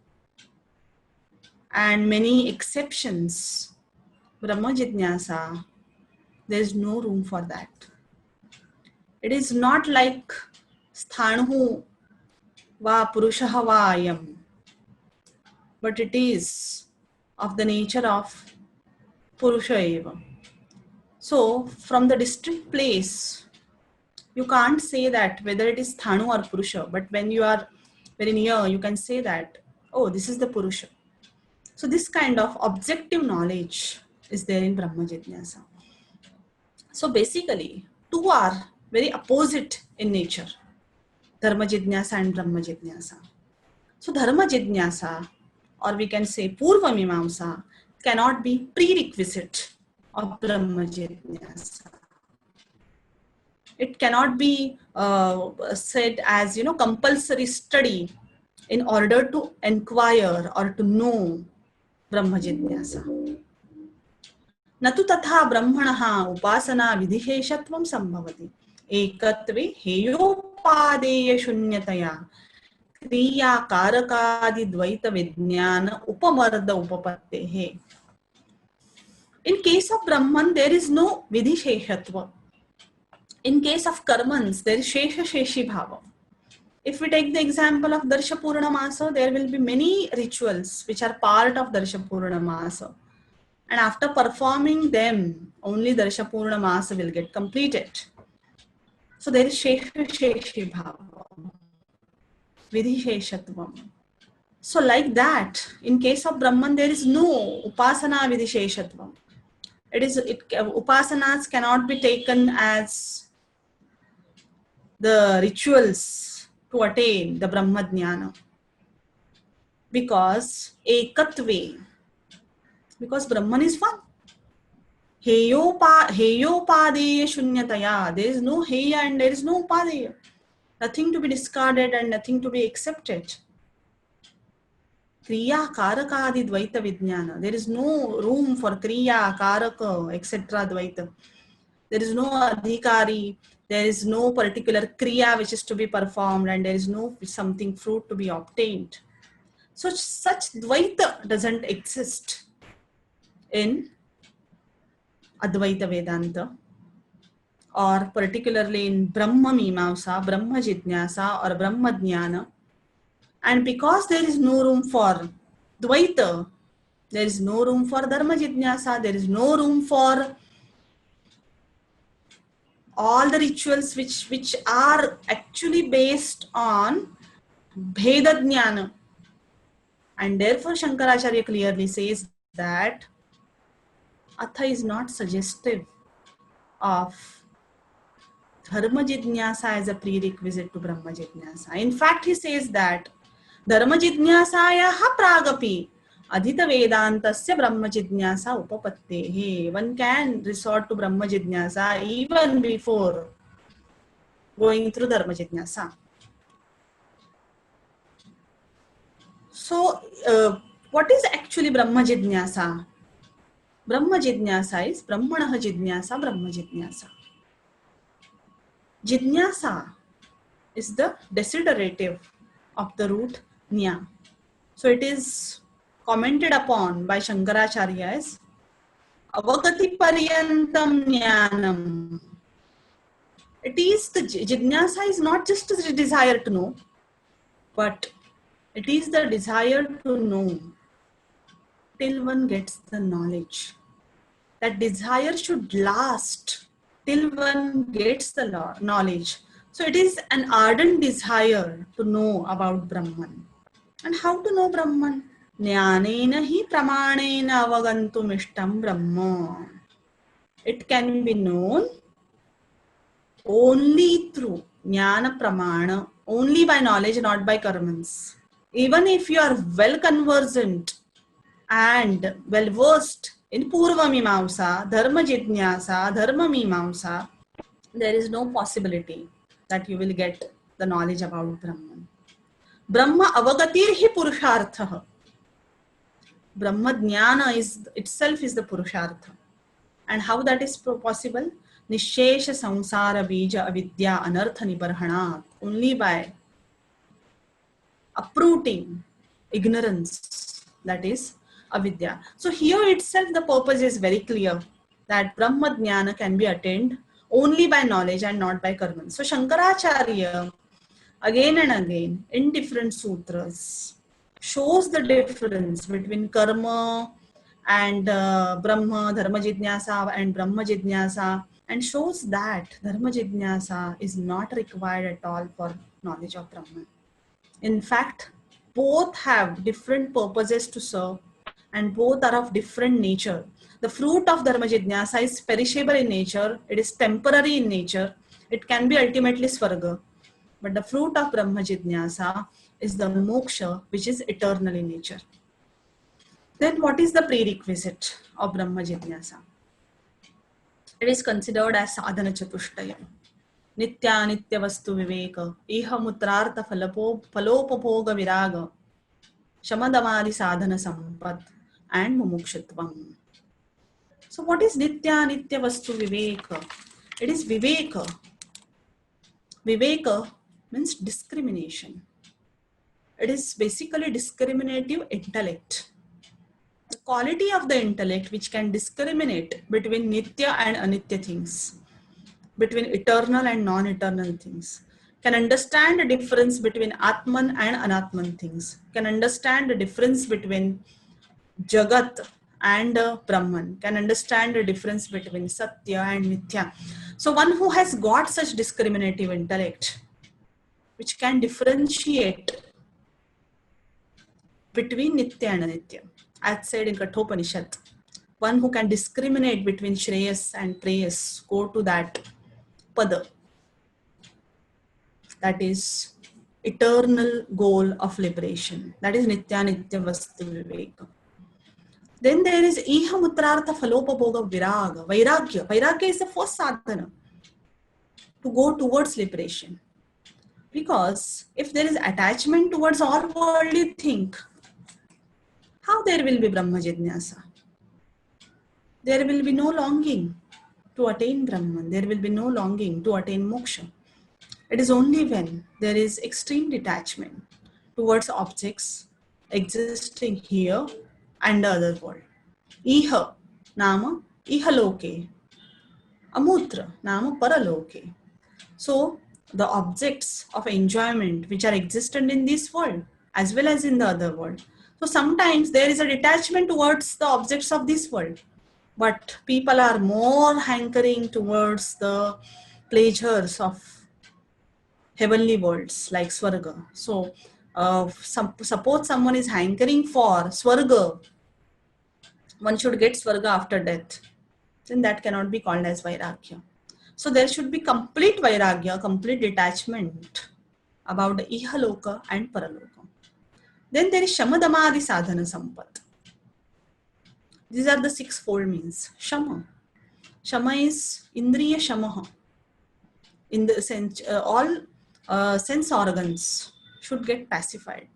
and many exceptions, Brahma Jidnyasa, there is no room for that. It is not like Sthanuhu va Purushaha va ayam, but it is of the nature of Purusha eva. So from the distinct place, you can't say that whether it is Sthanu or Purusha, but when you are very near, you can say that, oh, this is the Purusha. So this kind of objective knowledge is there in Brahma Jidnyasa. So basically, two are very opposite in nature, Dharma Jidnyasa and Brahma Jidnyasa. So Dharma Jidnyasa, or we can say Purva Mimamsa, cannot be prerequisite of Brahma Jidnyasa. It cannot be said as, compulsory study in order to inquire or to know Brahma Jidnyasa. Natu tatha brahmanaha upasana vidhisheshatvam sambhavati ekatve heyopadeya shunyataya kriya karakadi dvaita vijnana upamarda upapattehe. In case of Brahman, there is no vidhisheshatva. In case of karmans, there is Shesha Sheshi Bhava. If we take the example of Darsha Purnamasa, there will be many rituals which are part of Darsha Purnamasa. And after performing them, only Darsha Purnamasa will get completed. So there is Shesha Sheshi Bhava, Vidhi Sheshatvam. So like that, in case of Brahman, there is no Upasana Vidhi Sheshatvam. Upasanas cannot be taken as the rituals to attain the Brahma Jnana, because Ekatve, because Brahman is one. Heyopadeya shunyataya. There is no heya and there is no upadeya. Nothing to be discarded and nothing to be accepted. Kriya Karakadi Dvaita Vijnana. There is no room for Kriya, Karaka, etc. Dvaita. There is no Adhikari. There is no particular Kriya which is to be performed and there is no something fruit to be obtained. So such Dvaita doesn't exist in Advaita Vedanta, or particularly in Brahma Mimamsa, Brahma Jidnyasa or Brahma Jnana. And because there is no room for Dvaita, there is no room for Dharma Jidnyasa, there is no room for all the rituals which are actually based on Bheda Jnana. And therefore Shankaracharya clearly says that Atha is not suggestive of Dharma Jidnyasa as a prerequisite to Brahma Jidnyasa. In fact, he says that Dharma Jidnyasayaha pragapi Adhita Vedantasya Brahma Jidnyasa Upapattehe. One can resort to Brahma Jidnyasa even before going through Dharma Jidnyasa. So, what is actually Brahma Jidnyasa? Brahma Jidnyasa is Brahmanaha Jidnyasa, Brahma Jidnyasa. Jidnyasa is the desiderative of the root Nya. So it is commented upon by Shankaracharya as Avagati Paryantam Jnanam. It is the Jidnyasa is not just the desire to know, but it is the desire to know till one gets the knowledge. That desire should last till one gets the knowledge. So it is an ardent desire to know about Brahman. And how to know Brahman? Jnanena hi pramanena avagantum ishtam Brahma. It can be known only through jnana pramana, only by knowledge, not by karmans. Even if you are well conversant and well versed in Purva Mimamsa, Dharma Jidnyasa, Dharma Mimamsa, there is no possibility that you will get the knowledge about Brahman. Brahma avagatir hi purushartha. Brahma Jnana itself is the purushartha. And how that is possible? Nishesha samsara bija avidya anartha nibarhanat. Only by uprooting ignorance, that is avidya. So here itself the purpose is very clear, that Brahma Jnana can be attained only by knowledge and not by karma. So Shankaracharya again and again in different sutras shows the difference between karma and Brahma, Dharma Jidnyasa and Brahma Jidnyasa, and shows that Dharma Jidnyasa is not required at all for knowledge of Brahman. In fact, both have different purposes to serve and both are of different nature. The fruit of Dharma Jidnyasa is perishable in nature, it is temporary in nature, it can be ultimately Svarga. But the fruit of Brahma Jidnyasa is the moksha, which is eternal in nature. Then what is the prerequisite of Brahma Jidnyasa? It is considered as sadhana chatushtaya. Nitya nitya vastu viveka, iha mutrartha falopabhoga viraga, shamadamadi sadhana sampat, and mumukshutvam. So what is nitya nitya vastu viveka? It is viveka. Viveka means discrimination. It is basically discriminative intellect. The quality of the intellect which can discriminate between nitya and anitya things, between eternal and non-eternal things, can understand the difference between Atman and Anatman things, can understand the difference between Jagat and Brahman, can understand the difference between Satya and Mithya. So one who has got such discriminative intellect, which can differentiate between Nitya and Anitya, as said in Kathopanishad, one who can discriminate between Shreyas and Preyas, go to that Pada. That is eternal goal of liberation. That is Nitya Nitya Vastu Viveka. Then there is Iha Mutrartha Falopabhoga Viraga. Vairagya. Vairagya is the first sadhana to go towards liberation. Because if there is attachment towards all worldly thing, how there will be Brahma Jidnyasa? There will be no longing to attain Brahman. There will be no longing to attain moksha. It is only when there is extreme detachment towards objects existing here and the other world. Iha nama ihaloke. Amutra nama paraloke. So the objects of enjoyment which are existent in this world as well as in the other world. So sometimes there is a detachment towards the objects of this world, but people are more hankering towards the pleasures of heavenly worlds like Swarga. So suppose someone is hankering for Swarga, one should get Swarga after death, then that cannot be called as Vairagya. So there should be complete Vairagya, complete detachment about the Ihaloka and Paraloka. Then there is Shamadamadi Sadhana Sampat. These are the sixfold means. Shama. Shama is Indriya Shamaha. In the sense, all sense organs should get pacified.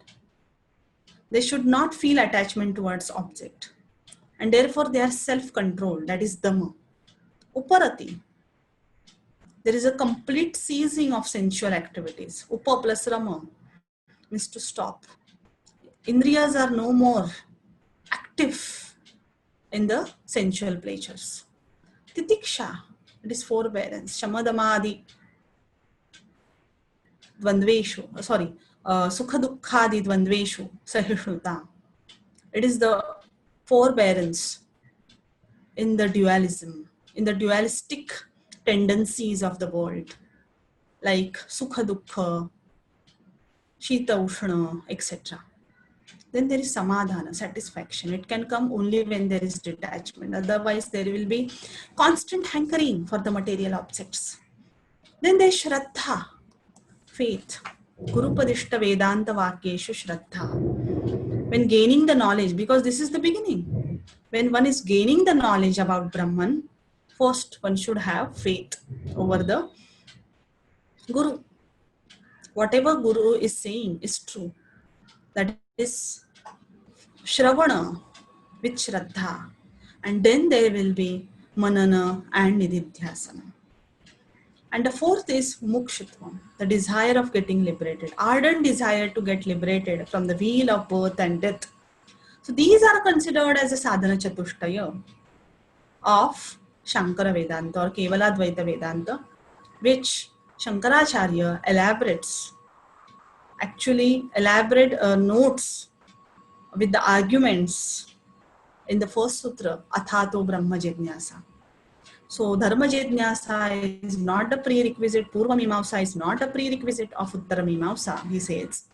They should not feel attachment towards object. And therefore they are self-controlled. That is Dhamma. Uparati. There is a complete ceasing of sensual activities. Upa plus Rama means to stop. Indriyas are no more active in the sensual pleasures. Titiksha, it is forbearance. Shamadamadi dvandveshu, sukha dukkhadi dvandveshu sahishuta. It is the forbearance in the dualism, in the dualistic tendencies of the world, like sukha dukkha, shita ushna, etc. Then there is samadhana, satisfaction. It can come only when there is detachment. Otherwise, there will be constant hankering for the material objects. Then there is shraddha, faith. Gurupadishta Vedanta Vakyeshu Shraddha. When gaining the knowledge, because this is the beginning. When one is gaining the knowledge about Brahman, first one should have faith over the Guru. Whatever Guru is saying is true. That is Shravana with Shraddha. And then there will be Manana and Nididhyasana. And the fourth is Mukshitvam, the desire of getting liberated, ardent desire to get liberated from the wheel of birth and death. So these are considered as a sadhana chatushtaya of Shankara Vedanta or Kevaladvaita Vedanta, which Shankaracharya elaborates, notes with the arguments in the first sutra, Athato Brahma Jidnyasa. So Dharma Jidnyasa is not a prerequisite, Purva Mimamsa is not a prerequisite of Uttara Mimamsa, he says.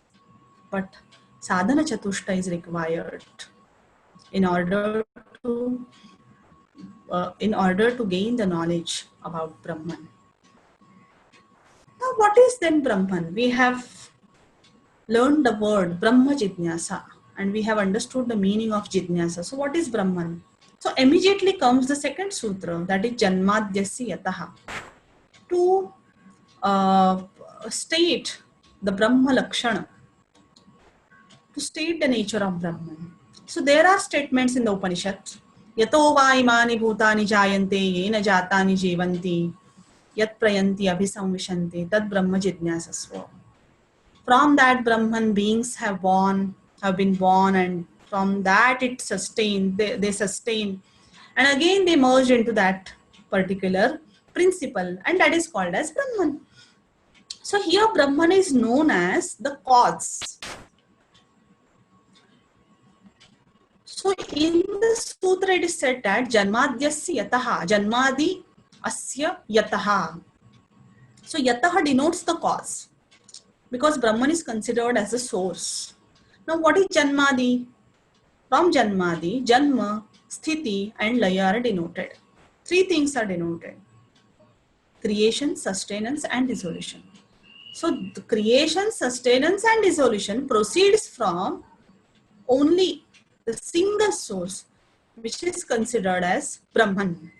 But Sadhana Chatushta is required in order to gain the knowledge about Brahman. Now what is then Brahman? We have learned the word Brahma Jidnyasa and we have understood the meaning of Jidnyasa. So what is Brahman? So immediately comes the second sutra, that is Janmadyasya Yataha, to state the Brahma Lakshana, to state the nature of Brahman. So there are statements in the Upanishads, Yato va imani bhutani jayante yena jatani jivanti yat prayanti abhisamvishanti tad Brahma Jidnyasasva. From that Brahman beings have been born, and from that it sustained, they sustain, and again they merge into that particular principle, and that is called as Brahman. So here Brahman is known as the cause. So in the sutra it is said that Janmadyasya Yataha, Janmadi Asya Yataha. So Yataha denotes the cause, because Brahman is considered as the source. Now what is Janmadi? From Janmadi, Janma, Sthiti and Laya are denoted. Three things are denoted: creation, sustenance and dissolution. So the creation, sustenance and dissolution proceeds from only the single source, which is considered as Brahman.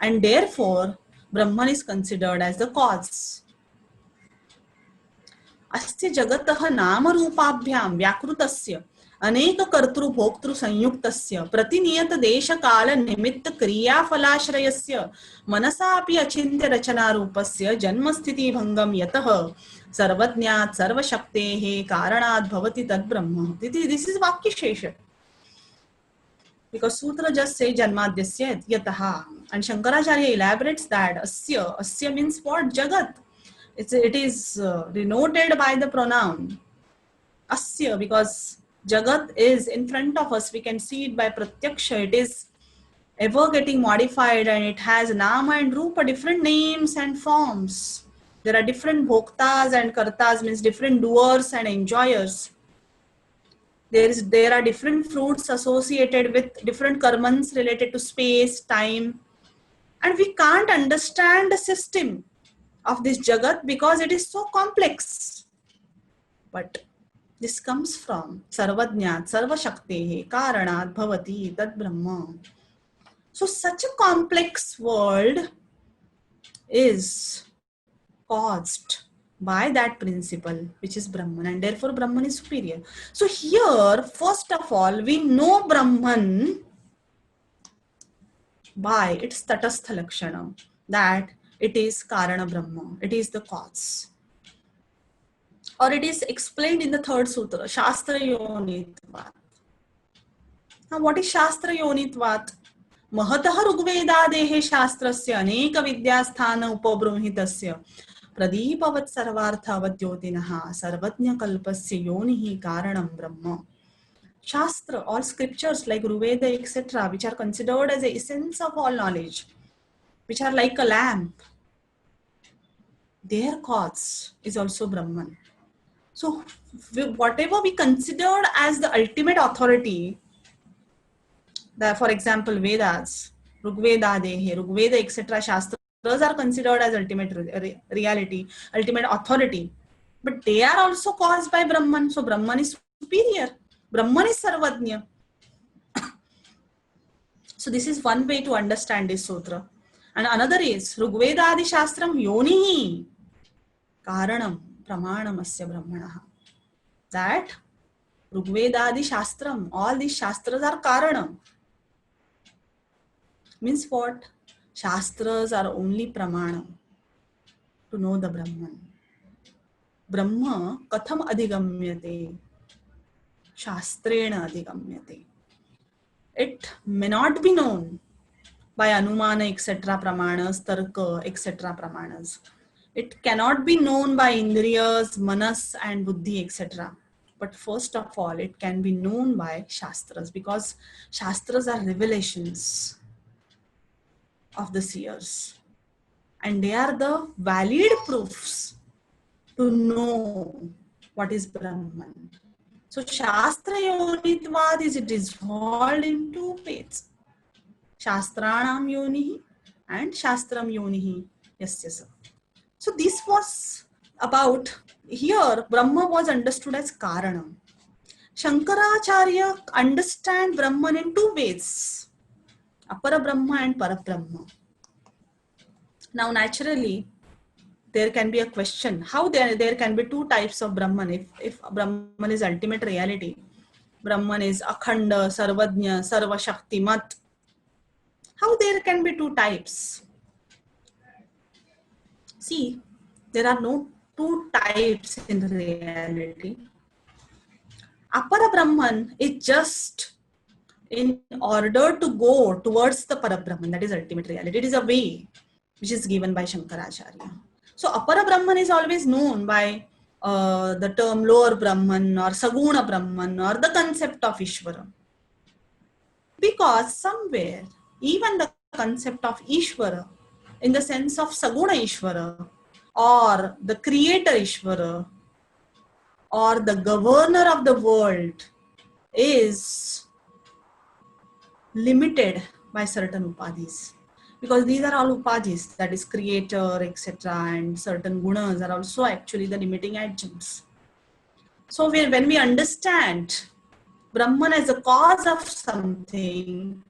And therefore, Brahman is considered as the cause. अस्ति जगतः नाम रूपाभ्यां व्याकृतस्य अनेक कर्तृ भोक्तृ संयुक्तस्य प्रतिनियत देश काल निमित्त क्रिया फलाश्रयस्य मनसापि अचिन्त्य रचना रूपस्य जन्म स्थिति भंगम यतः सर्वज्ञात् सर्वशक्तेः कारणात् भवति तद् ब्रह्म. This is वाक्य शेष. Because Sutra just says Janmadhyasya Yataha. And Shankaracharya elaborates that Asya means what? Jagat. It is denoted by the pronoun Asya, because Jagat is in front of us. We can see it by Pratyaksha. It is ever getting modified and it has Nama and Rupa, different names and forms. There are different Bhoktas and Kartas, means different doers and enjoyers. There are different fruits associated with different karmans related to space, time. And we can't understand the system of this Jagat because it is so complex. But this comes from Sarvajnat, Sarvashaktehe, Karanat, Bhavati, Tad Brahma. So such a complex world is caused by that principle, which is Brahman, and therefore Brahman is superior. So here, first of all, we know Brahman by its Tatastha Lakshana, that it is Karana Brahma, it is the cause. Or it is explained in the third sutra, Shastra Yonitvat. Now what is Shastra Yonitvat? Mahatah Rugvedadehe Shastrasya Aneka Vidyasthana Upabruhitasya Pradipavat Sarvarthavat Jyotinaha Sarvatnya Kalpasya Yonihi Karanam Brahma. Shastra, all scriptures like Ruveda, etc., which are considered as the essence of all knowledge, which are like a lamp, their cause is also Brahman. So whatever we considered as the ultimate authority, for example, Vedas, Rigveda, Dehe, Rigveda, etc., Shastras are considered as ultimate reality, ultimate authority. But they are also caused by Brahman. So Brahman is superior. Brahman is Sarvajna. So this is one way to understand this sutra. And another is Rigveda Adi Shastram Yonihi Karanam Pramanam Asya Brahmanaha. That Rigveda Adi Shastram, all these Shastras are Karanam. Means what? Shastras are only Pramanam to know the Brahman. Brahma Katham Adhigamyate. Shastrena Adhigamyate. It may not be known by Anumana, etc. Pramanas, Tarka, etc. Pramanas. It cannot be known by Indriyas, Manas and Buddhi, etc. But first of all, it can be known by Shastras, because Shastras are revelations of the seers. And they are the valid proofs to know what is Brahman. So Shastra Yonitvad is dissolved in two ways. Shastranam Yonihi and Shastram Yonihi. Yes. So this was about, here Brahma was understood as Karanam. Shankaracharya understand Brahman in two ways. Apara Brahma and Para Brahma. Now naturally, there can be a question, how there can be two types of Brahman. If Brahman is ultimate reality, Brahman is Akhanda, Sarvajna, Sarva Shaktimat, how there can be two types? See, there are no two types in reality. Apara Brahman is just in order to go towards the Para Brahman, that is ultimate reality. It is a way which is given by Shankaracharya. So Apara Brahman is always known by the term lower Brahman or Saguna Brahman or the concept of Ishvara. Because somewhere, even the concept of Ishvara, in the sense of Saguna Ishvara or the creator Ishvara or the governor of the world, is limited by certain upadhis. Because these are all upadhis, that is creator, etc. and certain gunas are also actually the limiting adjuncts. So when we understand Brahman as a cause of something,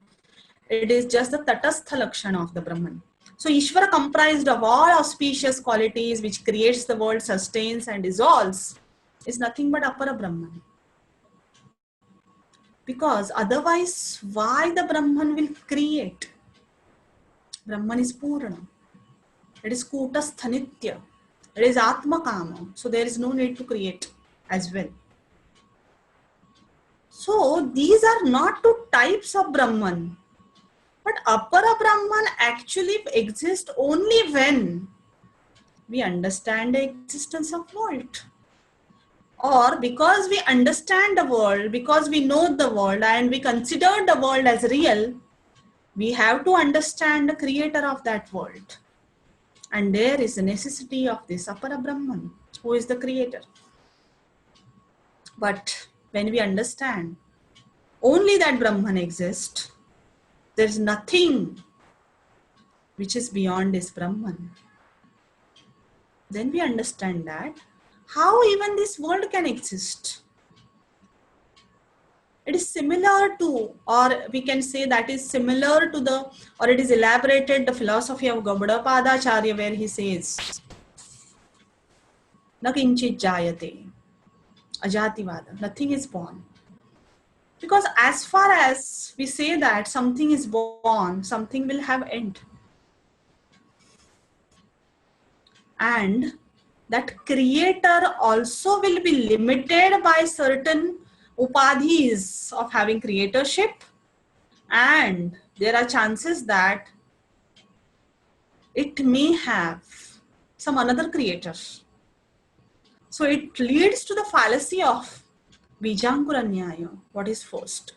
it is just the tatastha lakshana of the Brahman. So Ishvara, comprised of all auspicious qualities which creates the world, sustains and dissolves, is nothing but Apara Brahman. Because otherwise, why the Brahman will create? Brahman is Purana. It is Kutastha Nitya. It is Atma Kama. So there is no need to create as well. So these are not two types of Brahman. But Apara Brahman actually exists only when we understand the existence of world. Or because we understand the world, because we know the world and we consider the world as real, we have to understand the creator of that world. And there is a necessity of this Apara Brahman, who is the creator. But when we understand only that Brahman exists, there is nothing which is beyond this Brahman. Then we understand that how even this world can exist. It is similar to, or we can say that is similar to the, or it is elaborated the philosophy of Gaudapadacharya, where he says, Na kinchit jayate, ajativada, nothing is born. Because as far as we say that something is born, something will have end. And that creator also will be limited by certain upadhis of having creatorship, and there are chances that it may have some another creator. So it leads to the fallacy of Bijankura Nyaya, what is first.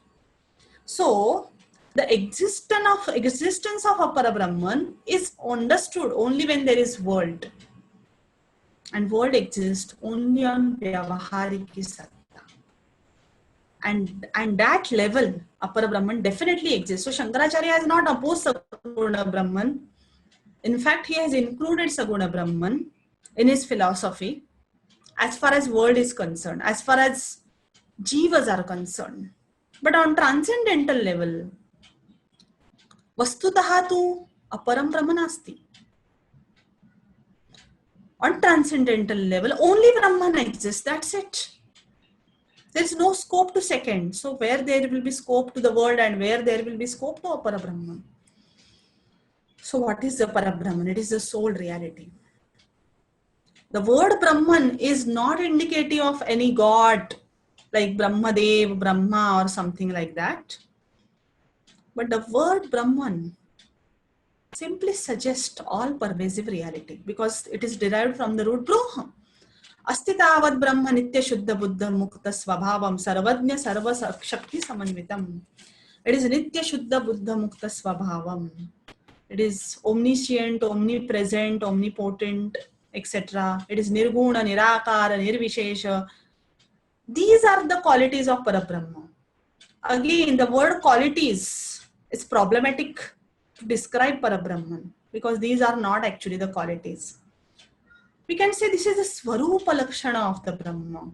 So the existence of Apara Brahman is understood only when there is world. And world exists only on Vyavahariki Satta. And that level, Apara Brahman definitely exists. So Shankaracharya has not opposed Saguna Brahman. In fact, he has included Saguna Brahman in his philosophy as far as world is concerned, as far as jivas are concerned. But on transcendental level, Vastutaha tu Aparam Brahman asti. On transcendental level, only Brahman exists, that's it. There is no scope to second. So where there will be scope to the world and where there will be scope to Apara Brahman. So what is the Apara Brahman? It is the sole reality. The word Brahman is not indicative of any god like Brahmadev, Brahma or something like that. But the word Brahman simply suggests all pervasive reality because it is derived from the root Brahma. Astitavad Brahma Nitya Shuddha Buddha Mukta Swabhavam Sarvajna Sarva Shakti Samanvitam. It is Nitya Shuddha Buddha Mukta Swabhavam. It is omniscient, omnipresent, omnipotent, etc. It is Nirguna, Nirakara, Nirvishesha. These are the qualities of Parabrahma. Again, the word qualities is problematic to describe Parabrahman because these are not actually the qualities. We can say this is the Swarupa Lakshana of the Brahma.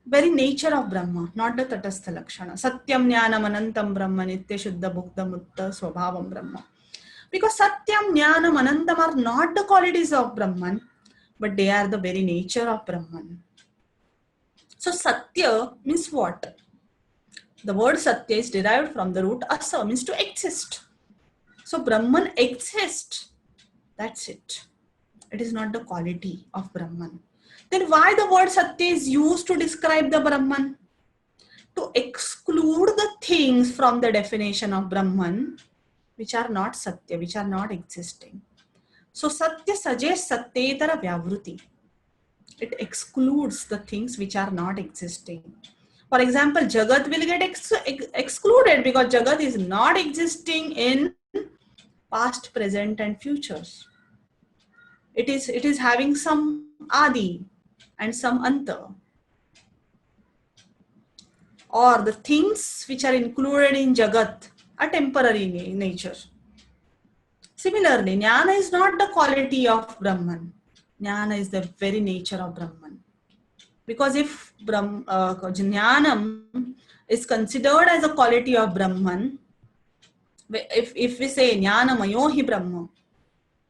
Very nature of Brahma, not the Tatastha Lakshana. Satyam Jnanam Anantam Brahma Nitya Shuddha Bhukta Mutta Swabhavam Brahma. Because Satyam, Jnanam, Anantam are not the qualities of Brahman, but they are the very nature of Brahman. So Satya means what? The word Satya is derived from the root Asa, means to exist. So Brahman exists. That's it. It is not the quality of Brahman. Then why the word Satya is used to describe the Brahman? To exclude the things from the definition of Brahman which are not Satya, which are not existing. So Satya suggests Satyetara Vyavruti. It excludes the things which are not existing. For example, Jagat will get excluded because Jagat is not existing in past, present and futures. It is having some Adi and some Anta. Or the things which are included in Jagat are temporary in nature. Similarly, Jnana is not the quality of Brahman. Jnana is the very nature of Brahman. Because if Jnanam is considered as a quality of Brahman, if we say Jnana Mayo hi Brahma,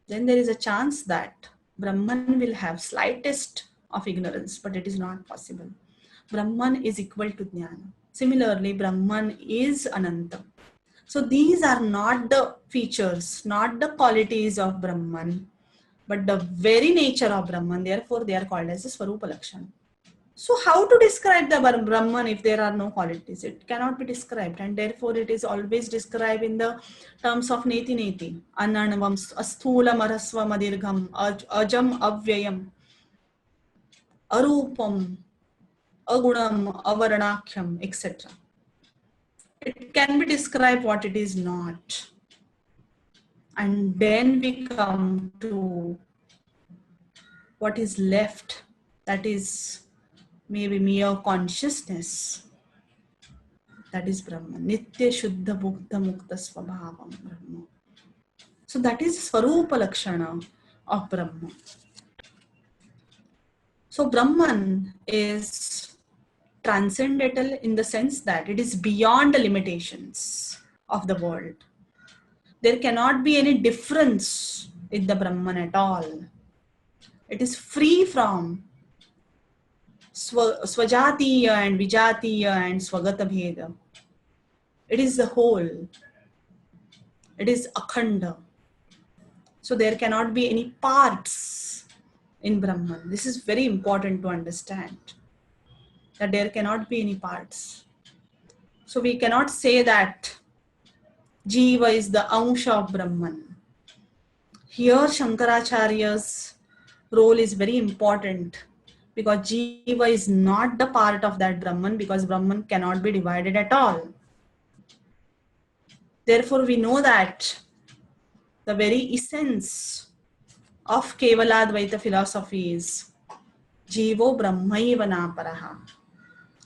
then there is a chance that Brahman will have slightest of ignorance, but it is not possible. Brahman is equal to Jnana. Similarly, Brahman is Ananta. So these are not the features, not the qualities of Brahman, but the very nature of Brahman. Therefore, they are called as the Swarupa Lakshana. So how to describe the Brahman if there are no qualities? It cannot be described, and therefore it is always described in the terms of neti neti. Ananavam, asthulam, arasvam, adirgham, ajam, avyayam, arupam, agunam, avaranakyam, etc. It can be described what it is not. And then we come to what is left, that is maybe mere consciousness. That is Brahman. Nitya Shuddha Bhuktha Mukta Swabhavam Brahma. So that is Swarupa Lakshana of Brahma. So Brahman is transcendental in the sense that it is beyond the limitations of the world. There cannot be any difference in the Brahman at all. It is free from Swajatiya and Vijatiya and Swagata Bheda. It is the whole. It is Akhanda. So there cannot be any parts in Brahman. This is very important to understand, that there cannot be any parts. So we cannot say that Jiva is the Ansha of Brahman. Here Shankaracharya's role is very important, because Jiva is not the part of that Brahman, because Brahman cannot be divided at all. Therefore we know that the very essence of Kevaladvaita philosophy is Jivo Brahmaiva Naparaha.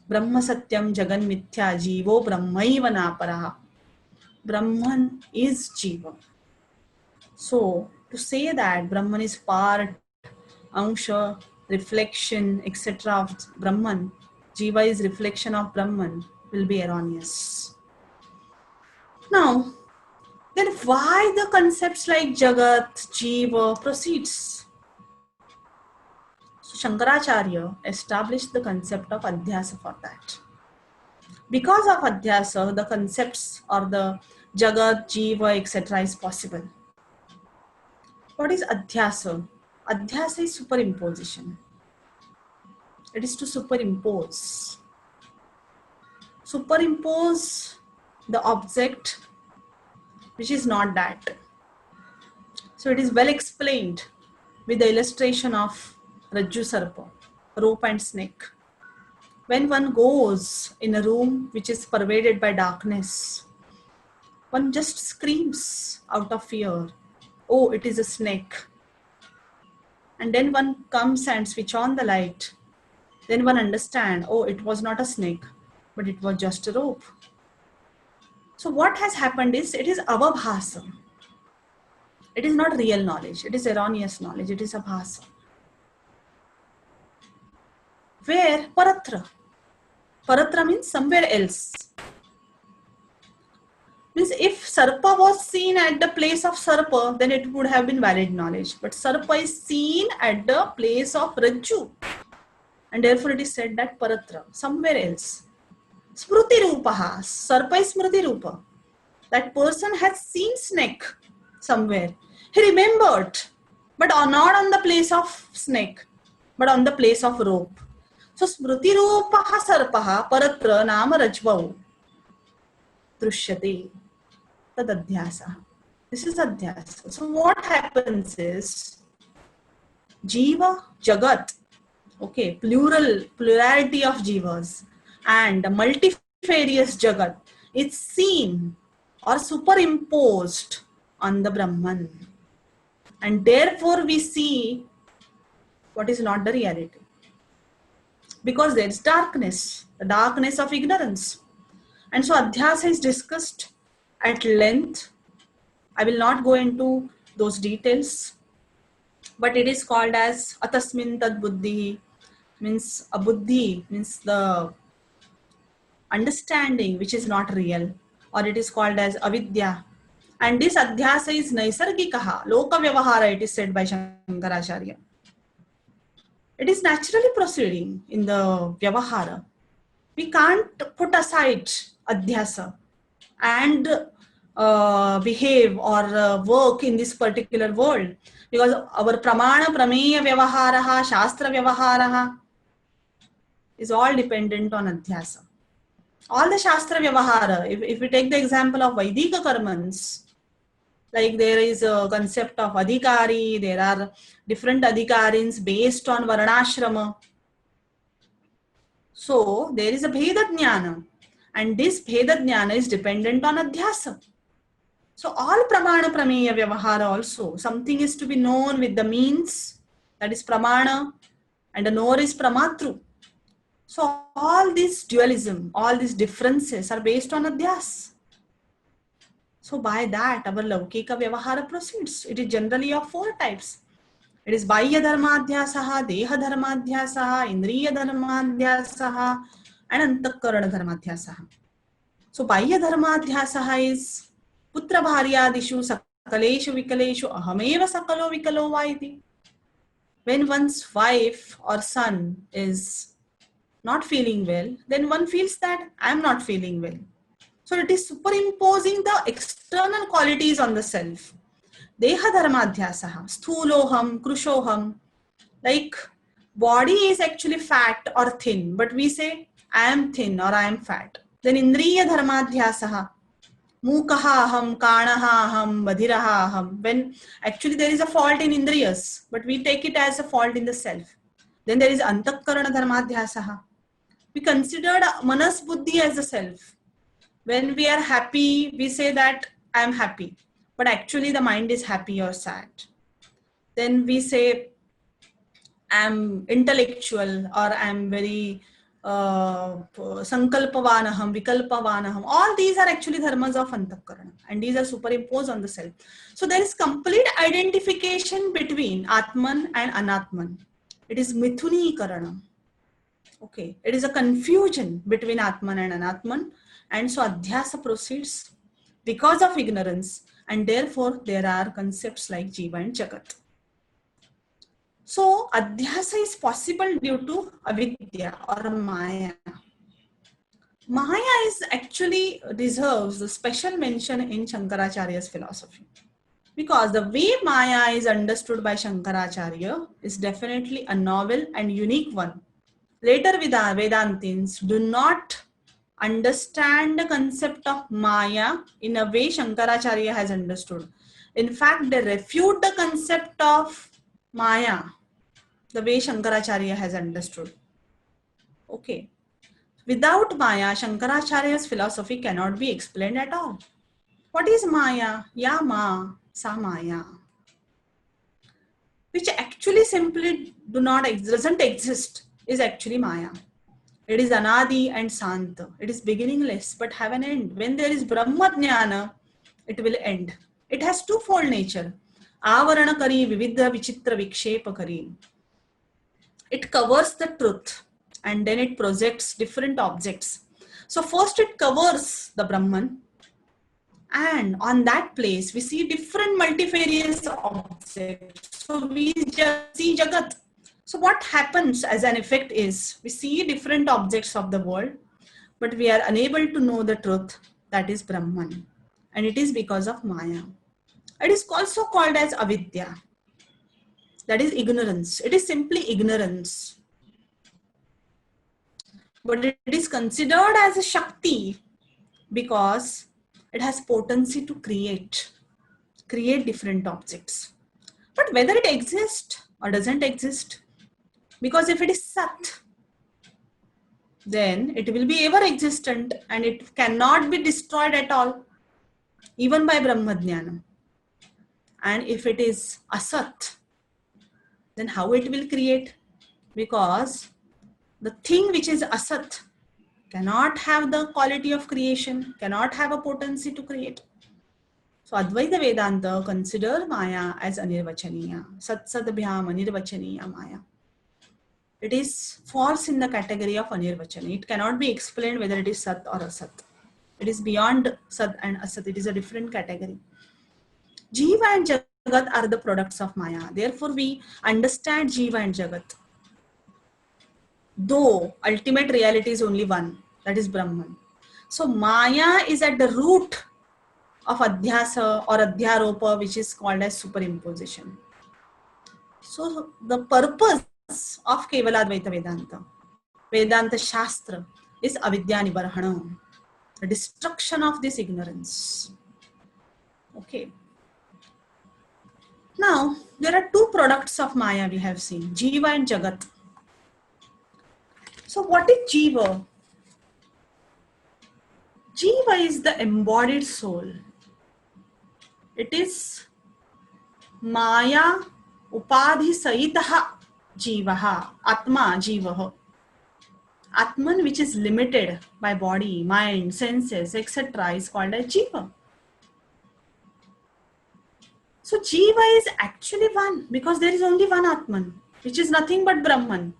Brahma Satyam Jagan Mithya Jivo Brahmaiva Naparaha. Brahman is Jiva. So to say that Brahman is part, Ansha, reflection, etc. of Brahman, Jiva is reflection of Brahman, will be erroneous. Now, then why the concepts like Jagat, Jiva proceeds? So Shankaracharya established the concept of Adhyasa for that. Because of Adhyasa, the concepts or the Jagat, Jiva, etc. is possible. What is Adhyasa? Adhyasa is superimposition. It is to superimpose. Superimpose the object which is not that. So it is well explained with the illustration of Rajju Sarpa, rope and snake. When one goes in a room which is pervaded by darkness, one just screams out of fear, oh, it is a snake. And then one comes and switch on the light. Then one understands, oh, it was not a snake, but it was just a rope. So what has happened is, it is avabhasa. It is not real knowledge. It is erroneous knowledge. It is abhasa. Where? Paratra. Paratra means somewhere else. Means if Sarpa was seen at the place of Sarpa, then it would have been valid knowledge. But Sarpa is seen at the place of Rajju. And therefore it is said that Paratra, somewhere else. Smruti Rupaha. Sarpa is Smruti Rupa. That person has seen snake somewhere. He remembered, but not on the place of snake, but on the place of rope. So Smruti Rupaha Sarpaha Paratra Nama Rajvau Drushyate. Tad Adhyasa. This is Adhyasa. So what happens is, Jiva, Jagat, okay, plurality of Jivas, and multifarious Jagat, it's seen or superimposed on the Brahman. And therefore we see what is not the reality. Because there is darkness, the darkness of ignorance. And so Adhyasa is discussed at length. I will not go into those details, but it is called as Atasmin Tad Buddhi, means abuddhi, means the understanding which is not real, or it is called as avidya. And this adhyasa is naisargikaha, loka vyavahara, it is said by Shankaracharya. It is naturally proceeding in the vyavahara. We can't put aside adhyasa and behave or work in this particular world, because our pramana prameya vyavaharaha, shastra vyavaharaha is all dependent on adhyasa. All the shastra vyavahara, if we take the example of Vaidika karmans, like there is a concept of adhikari, there are different adhikarins based on varnashrama. So there is a bheda jnana, and this bheda jnana is dependent on adhyasa. So all pramana prameya vyavahara also, something is to be known with the means, that is pramana, and the knower is pramatru. So all this dualism, all these differences are based on adhyas. So by that our laukika vyavahara proceeds. It is generally of 4 types. It is bahya dharmadhyasaha, deha dharmadhyasaha, indriya dharmadhyasaha, and antakarana dharmadhyasaha. So bahya dharmadhyasaha is putra bharyadishu sakaleshu vikaleshu ahameva sakalo vikalo va iti. When one's wife or son is not feeling well, then one feels that I am not feeling well. So it is superimposing the external qualities on the self. Deha dharmadhyasaha, sthuloham, krushoham. Like body is actually fat or thin, but we say I am thin or I am fat. Then indriya dharmadhyasaha, mukaha aham, kanaha aham, badhiraha aham. When actually there is a fault in indriyas, but we take it as a fault in the self. Then there is antakarana dharmadhyasaha. We considered manas buddhi as a self. When we are happy, we say that I am happy, but actually the mind is happy or sad. Then we say I am intellectual, or I am very sankalpavanaham, vikalpavanaham. All these are actually dharmas of antakarana, and these are superimposed on the self. So there is complete identification between Atman and Anatman. It is mithunikaranam. Okay, it is a confusion between Atman and Anatman, and so adhyasa proceeds because of ignorance, and therefore there are concepts like Jiva and Jagat. So adhyasa is possible due to avidya or maya. Maya is actually deserves a special mention in Shankaracharya's philosophy, because the way maya is understood by Shankaracharya is definitely a novel and unique one. Later Vedantins do not understand the concept of maya in a way Shankaracharya has understood. In fact, they refute the concept of maya the way Shankaracharya has understood. Okay. Without maya, Shankaracharya's philosophy cannot be explained at all. What is maya? Ya ma, sa maya. Which actually simply doesn't exist, is actually maya. It is anadi and santa. It is beginningless but have an end. When there is Brahma Jnana, it will end. It has twofold nature. Avarana kari vividha vichitra vikshepa kari. It covers the truth and then it projects different objects. So first it covers the Brahman, and on that place we see different multifarious objects. So we just see Jagat. So what happens as an effect is we see different objects of the world, but we are unable to know the truth, that is Brahman, and it is because of Maya. It is also called as avidya, that is ignorance. It is simply ignorance, but it is considered as a Shakti because it has potency to create different objects. But whether it exists or doesn't exist, because if it is Sat, then it will be ever existent and it cannot be destroyed at all, even by Brahmajnana. And if it is Asat, then how it will create? Because the thing which is Asat cannot have the quality of creation, cannot have a potency to create. So Advaita Vedanta consider Maya as anirvachaniya. Sat Sadbhyam anirvachaniya Maya. It is falls in the category of Anirvachana. It cannot be explained whether it is Sat or Asat. It is beyond Sat and Asat. It is a different category. Jiva and Jagat are the products of Maya. Therefore, we understand Jiva and Jagat. Though ultimate reality is only one, that is Brahman. So Maya is at the root of Adhyasa or Adhyaropa, which is called as superimposition. So the purpose of Kevaladvaita Vedanta, Vedanta Shastra, is Avidya Nibarhana, the destruction of this ignorance. Okay. Now, there are two products of Maya we have seen, Jiva and Jagat. So what is Jiva? Jiva is the embodied soul. It is Maya Upadhi Saitaha Jivaha, Atma Jivaha. Atman, which is limited by body, mind, senses, etc., is called as Jiva. So Jiva is actually one because there is only one Atman, which is nothing but Brahman.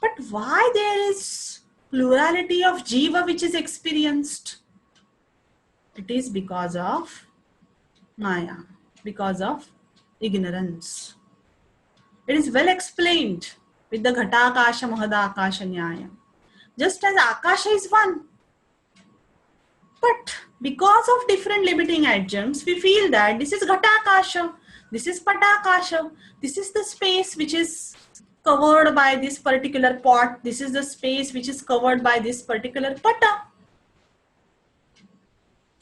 But why there is plurality of Jiva which is experienced? It is because of Maya, because of ignorance. It is well explained with the Ghatakasha Mahadakasha Nyaya. Just as Akasha is one. But because of different limiting adjuncts, we feel that this is Ghatakasha, this is Patakasha, this is the space which is covered by this particular pot, this is the space which is covered by this particular pata.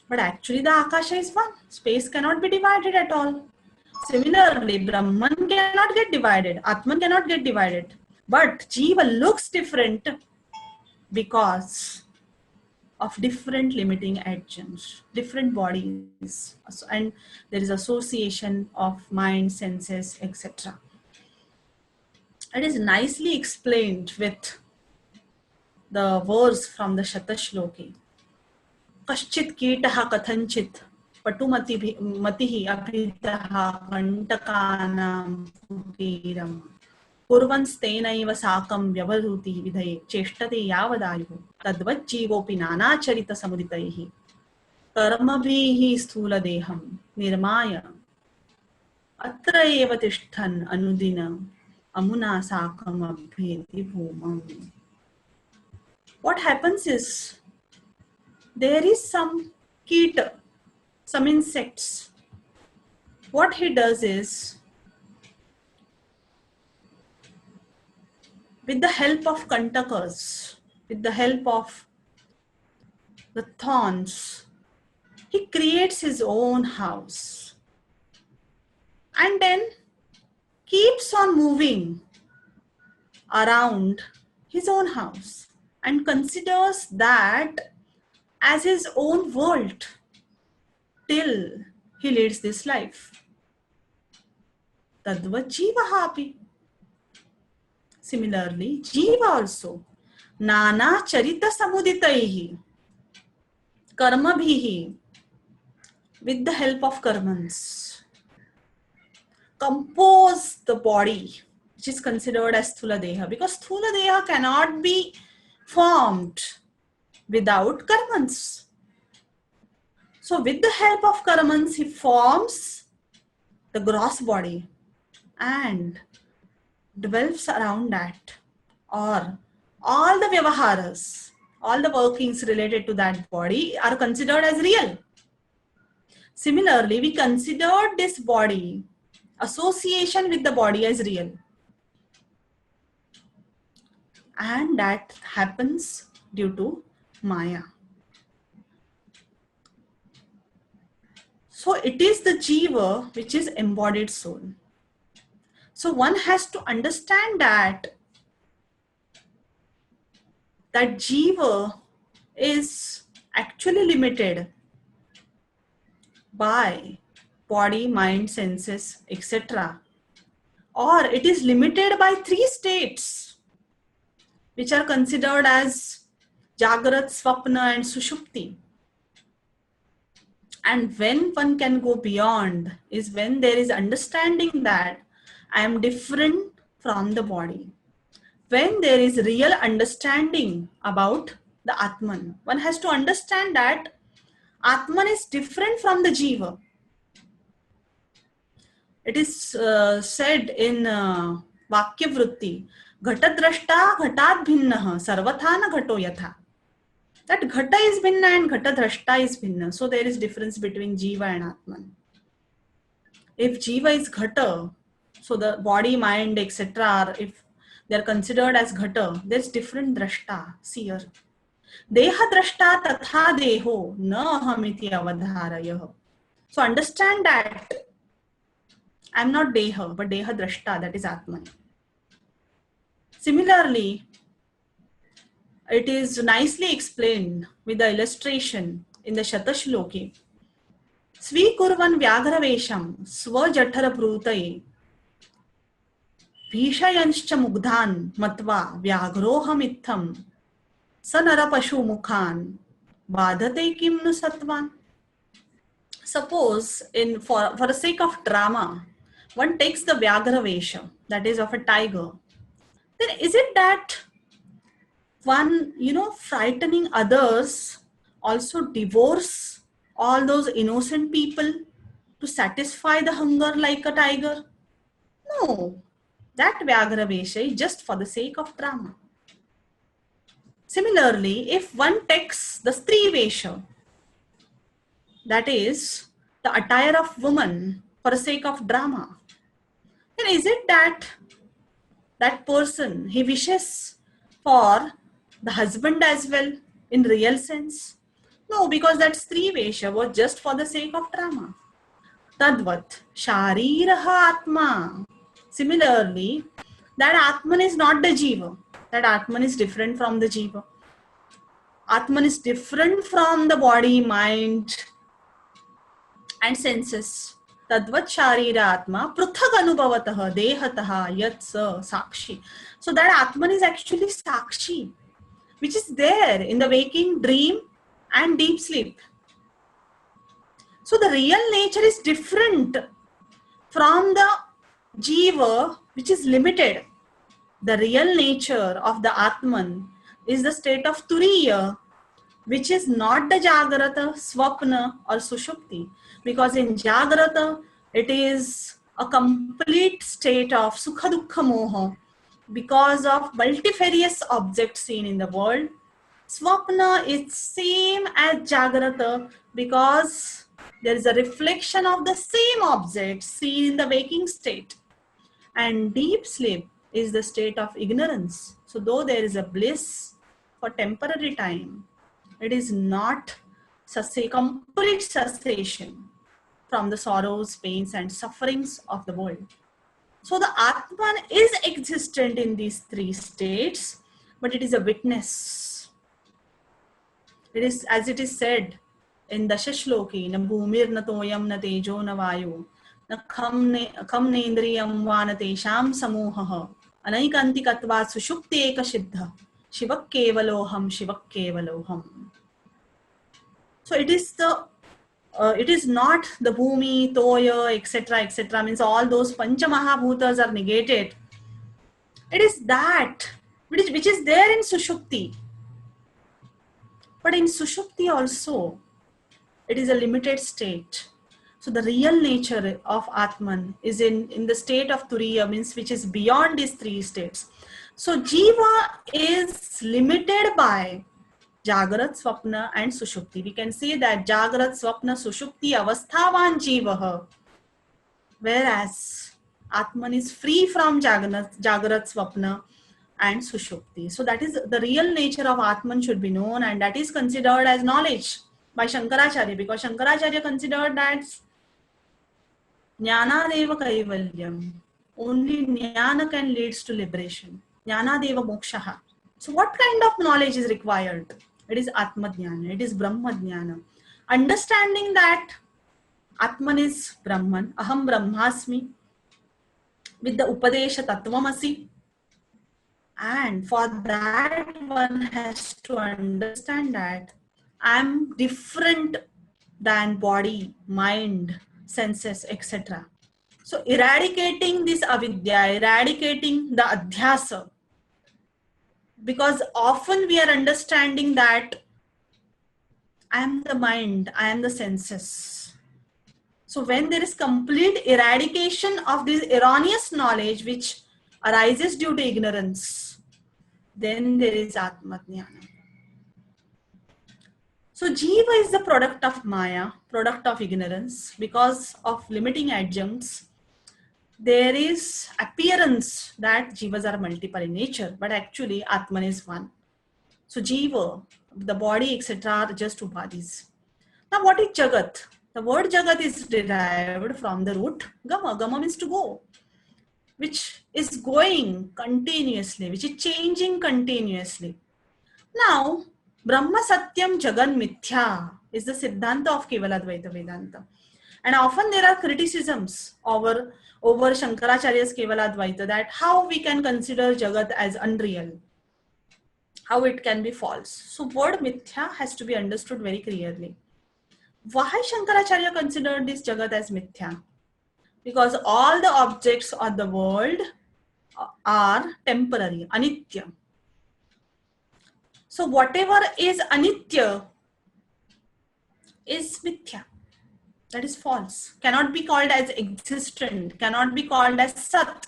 But actually the Akasha is one. Space cannot be divided at all. Similarly, Brahman cannot get divided, Atman cannot get divided. But Jiva looks different because of different limiting adjuncts, different bodies, and there is association of mind, senses, etc. It is nicely explained with the verse from the Shatashloki. Kaschit kitaha kathanchit patumati matihi abhitaha kantakanam pukiram kurvan stenaiva sakam vyavaruti vidhaye cheshtate yavadayu tadvat jivopi nanacharita samuditaihi karmabhihi sthula deham nirmaya atra eva tishthan anudina amuna sakam abhyeti bhumam. What happens is, there is some kita, some insects. What he does is, with the help of kantakas, with the help of the thorns, he creates his own house and then keeps on moving around his own house and considers that as his own world till he leads this life. Tadvat Jiva api. Similarly, Jiva also Nana Charita Samuditaihi Karma Bhihi, with the help of karmans, compose the body, which is considered as Sthula Deha, because Sthula Deha cannot be formed without karmans. So with the help of karmans, he forms the gross body and dwells around that, or all the vyavaharas, all the workings related to that body are considered as real. Similarly, we considered this body, association with the body, as real. And that happens due to Maya. So it is the Jiva which is embodied soul. So one has to understand that Jiva is actually limited by body, mind, senses, etc. Or it is limited by three states, which are considered as Jagrat, Swapna and Sushupti. And when one can go beyond is when there is understanding that I am different from the body. When there is real understanding about the Atman, one has to understand that Atman is different from the Jiva. It is said in Vakya Vritti, Ghatadrashta Ghatat Bhinnah Sarvathana Ghato Yatha. That Ghata is Bhinna and Ghatadrashta is Bhinna. So there is difference between Jiva and Atman. If Jiva is Ghata, so the body, mind, etc., if they are considered as Ghata, there's different Drashta, seer. Deha Drashta Tatha Deho Na Ahamiti Avadharayah. So understand that I'm not Deha, but Deha Drashta, that is Atman. Similarly, it is nicely explained with the illustration in the Shatashloki. Svikurvan Vyagravesham Swajathara Prutaye Bhishayanscha Mugdhan Matva Vyagroham Itham Sanarapashu Mukhan Badhate Kimnu Satvan. Suppose for the sake of drama, one takes the Vyagravesha, that is of a tiger. Then is it that one, frightening others also devours all those innocent people to satisfy the hunger like a tiger? No, that Vyagravesha is just for the sake of drama. Similarly, if one takes the Stri Vesha, that is the attire of woman for the sake of drama, then is it that that person, he wishes for the husband as well in real sense? No, because that Stri Vesha was just for the sake of drama. Tadvat Shariraha Atma. Similarly, that Atman is not the Jiva. That Atman is different from the Jiva. Atman is different from the body, mind, and senses. Tadvat Sharira Atma Pruthak Anubhavataha Dehataha Yat Sa Sakshi. So that Atman is actually Sakshi, which is there in the waking, dream, and deep sleep. So the real nature is different from the Jiva, which is limited. The real nature of the Atman is the state of Turiya, which is not the Jagrata, Swapna or Sushupti. Because in Jagrata, it is a complete state of Sukha Dukkha Moha because of multifarious objects seen in the world. Swapna is same as Jagrata because there is a reflection of the same object seen in the waking state. And deep sleep is the state of ignorance. So though there is a bliss for temporary time, it is not complete cessation from the sorrows, pains, and sufferings of the world. So the Atman is existent in these three states, but it is a witness. It is, as it is said in Dashashloki, na bhumir na toyam na tejo na vayu, na kham nendriyam va na tesham samuhaha, anaikantikatva sushupti eka siddha, shivak kevaloham, shivak kevaloham. So it is it is not the bhumi, toya, etc., means all those pancha mahabhutas are negated. It is that which is there in Sushupti. But in Sushupti also, it is a limited state. So the real nature of Atman is in the state of Turiya, means which is beyond these three states. So Jiva is limited by Jagrat, Swapna and Sushupti. We can say that Jagrat, Swapna, Sushupti, Avasthavan Jivaha. Whereas Atman is free from Jagrat, Swapna and Sushupti. So that is the real nature of Atman should be known, and that is considered as knowledge by Shankaracharya, because Shankaracharya considered that Jnanadeva Kaivalyam. Only Jnana can leads to liberation. Jnanadeva Mokshaha. So what kind of knowledge is required? It is Atma Jnana. It is Brahma Jnana. Understanding that Atman is Brahman, Aham Brahmasmi, with the Upadesha Tattvamasi. And for that, one has to understand that I am different than body, mind, senses, etc. So eradicating this avidya, eradicating the adhyasa, because often we are understanding that I am the mind, I am the senses. So when there is complete eradication of this erroneous knowledge which arises due to ignorance, then there is Atma-jnana. So Jiva is the product of Maya, product of ignorance. Because of limiting adjuncts, there is appearance that Jivas are multiple in nature, but actually Atman is one. So Jiva, the body, etc. are just upadhis. Now what is Jagat? The word Jagat is derived from the root Gama. Gama means to go, which is going continuously, which is changing continuously. Now, Brahma Satyam Jagan Mithya is the Siddhanta of Kevaladvaita Vedanta. And often there are criticisms over Shankaracharya's Kevaladvaita, that how we can consider Jagat as unreal, how it can be false. So word Mithya has to be understood very clearly. Why Shankaracharya considered this Jagat as Mithya? Because all the objects of the world are temporary, anitya. So whatever is anitya is mithya, that is false, cannot be called as existent, cannot be called as sat.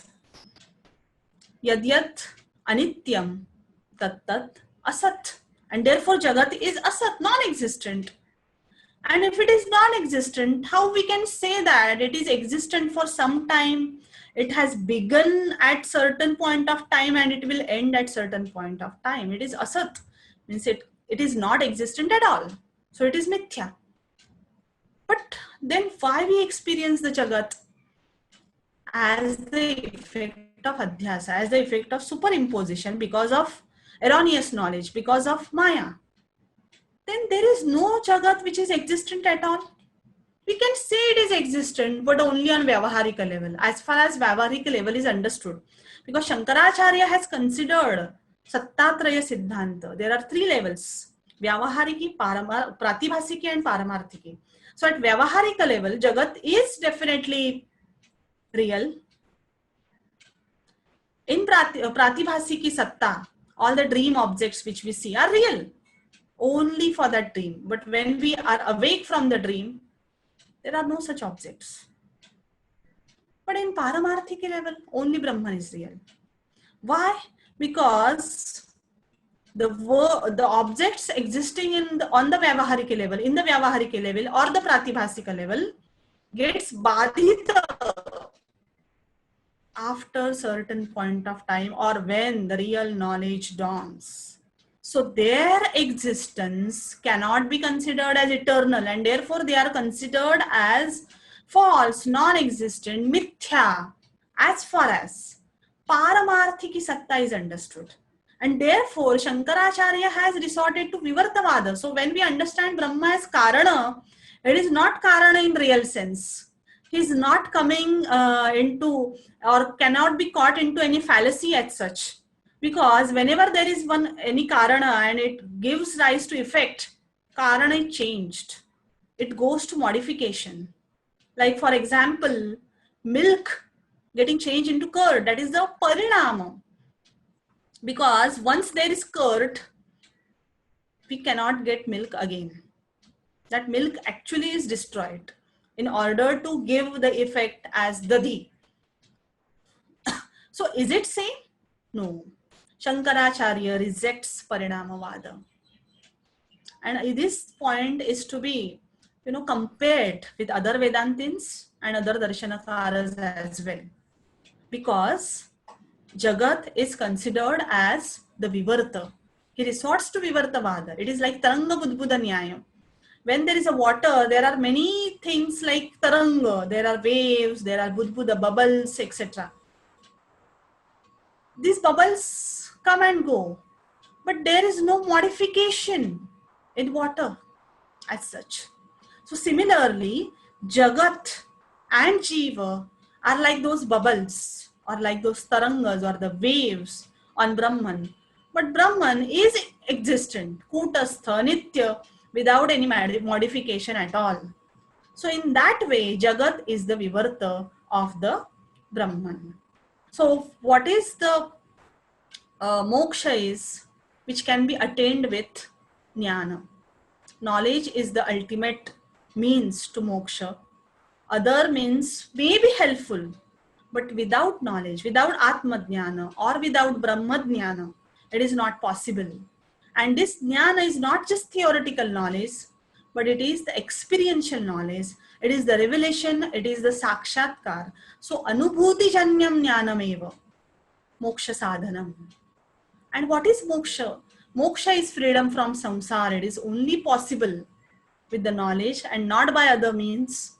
Yadyat anityam tat asat, and therefore Jagat is asat, non-existent. And if it is non-existent, how we can say that it is existent for some time, it has begun at certain point of time and it will end at certain point of time? It is asat, means it is not existent at all. So it is mithya. But then why we experience the Jagat as the effect of adhyasa, as the effect of superimposition, because of erroneous knowledge, because of Maya? Then there is no Jagat which is existent at all. We can say it is existent, but only on Vyavaharika level, as far as Vyavaharika level is understood. Because Shankaracharya has considered Sattatraya Siddhanta. There are three levels: Vyavahariki, Pratibhasiki and Paramarthiki. So at Vyavaharika level, Jagat is definitely real. In Pratibhasiki Satta, all the dream objects which we see are real, only for that dream. But when we are awake from the dream, there are no such objects. But in Paramarthiki level, only Brahman is real. Why? Because the objects existing on the Vyavaharika level, in the Vyavaharika level or the Pratibhasika level, gets badhita after certain point of time, or when the real knowledge dawns. So their existence cannot be considered as eternal, and therefore they are considered as false, non-existent, mithya, as far as Paramarthiki Satta is understood. And therefore Shankaracharya has resorted to Vivartavada. So when we understand Brahma as Karana, it is not Karana in real sense. He is not coming into, or cannot be caught into any fallacy as such. Because whenever there is any Karana and it gives rise to effect, Karana is changed. It goes to modification. Like for example, milk getting changed into curd, that is the parinama. Because once there is curd, we cannot get milk again. That milk actually is destroyed in order to give the effect as dadhi. So is it same? No. Shankaracharya rejects Parinamavada. And this point is to be, compared with other Vedantins and other Darshanakaras as well. Because Jagat is considered as the Vivarta. He resorts to Vivartavada. It is like Taranga Budbuda Nyaya. When there is a water, there are many things like Taranga. There are waves, there are Budbuda bubbles, etc. These bubbles come and go, but there is no modification in water as such. So similarly, Jagat and Jiva are like those bubbles, or like those tarangas or the waves on Brahman. But Brahman is existent, kutastha, nitya, without any modification at all. So in that way, Jagat is the Vivarta, of the Brahman. So what is the moksha is, which can be attained with jnana. Knowledge is the ultimate means to moksha. Other means may be helpful, but without knowledge, without Atma Jnana or without Brahma Jnana, it is not possible. And this Jnana is not just theoretical knowledge, but it is the experiential knowledge. It is the revelation, it is the sakshatkar. So, anubhuti janyam jnanam eva, moksha sadhanam. And what is moksha? Moksha is freedom from samsara. It is only possible with the knowledge and not by other means.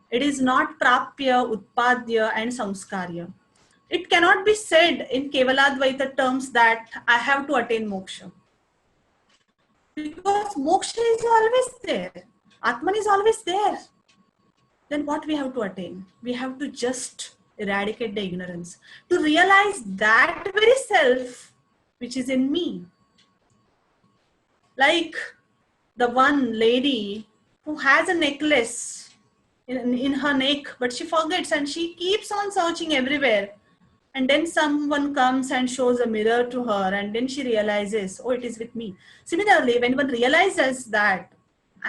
It is not prapya, utpadya and samskarya. It cannot be said in Kevaladvaita terms that I have to attain moksha. Because moksha is always there. Atman is always there. Then what we have to attain? We have to just eradicate the ignorance. To realize that very self which is in me. Like the one lady who has a necklace in her neck, but she forgets and she keeps on searching everywhere. And then someone comes and shows a mirror to her, and then she realizes, oh, it is with me. Similarly, when one realizes that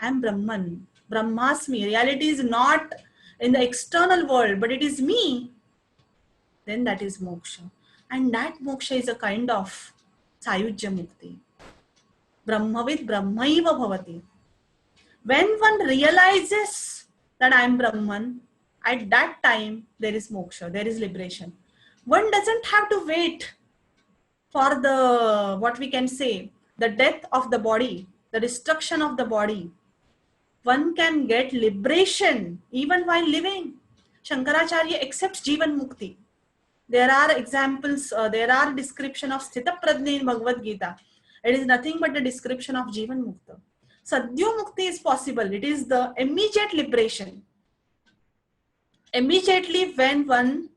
I am Brahman, Brahmasmi, reality is not in the external world, but it is me, then that is moksha. And that moksha is a kind of sayujya mukti. Brahmavid brahmaiva bhavati. When one realizes that I am Brahman, at that time there is moksha, there is liberation. One doesn't have to wait for the, what we can say, the death of the body, the destruction of the body. One can get liberation even while living. Shankaracharya accepts Jivan Mukti. There are examples, there are description of Sthita Prajna in Bhagavad Gita. It is nothing but the description of Jivan Mukta. Sadhya Mukti is possible. It is the immediate liberation. Immediately when one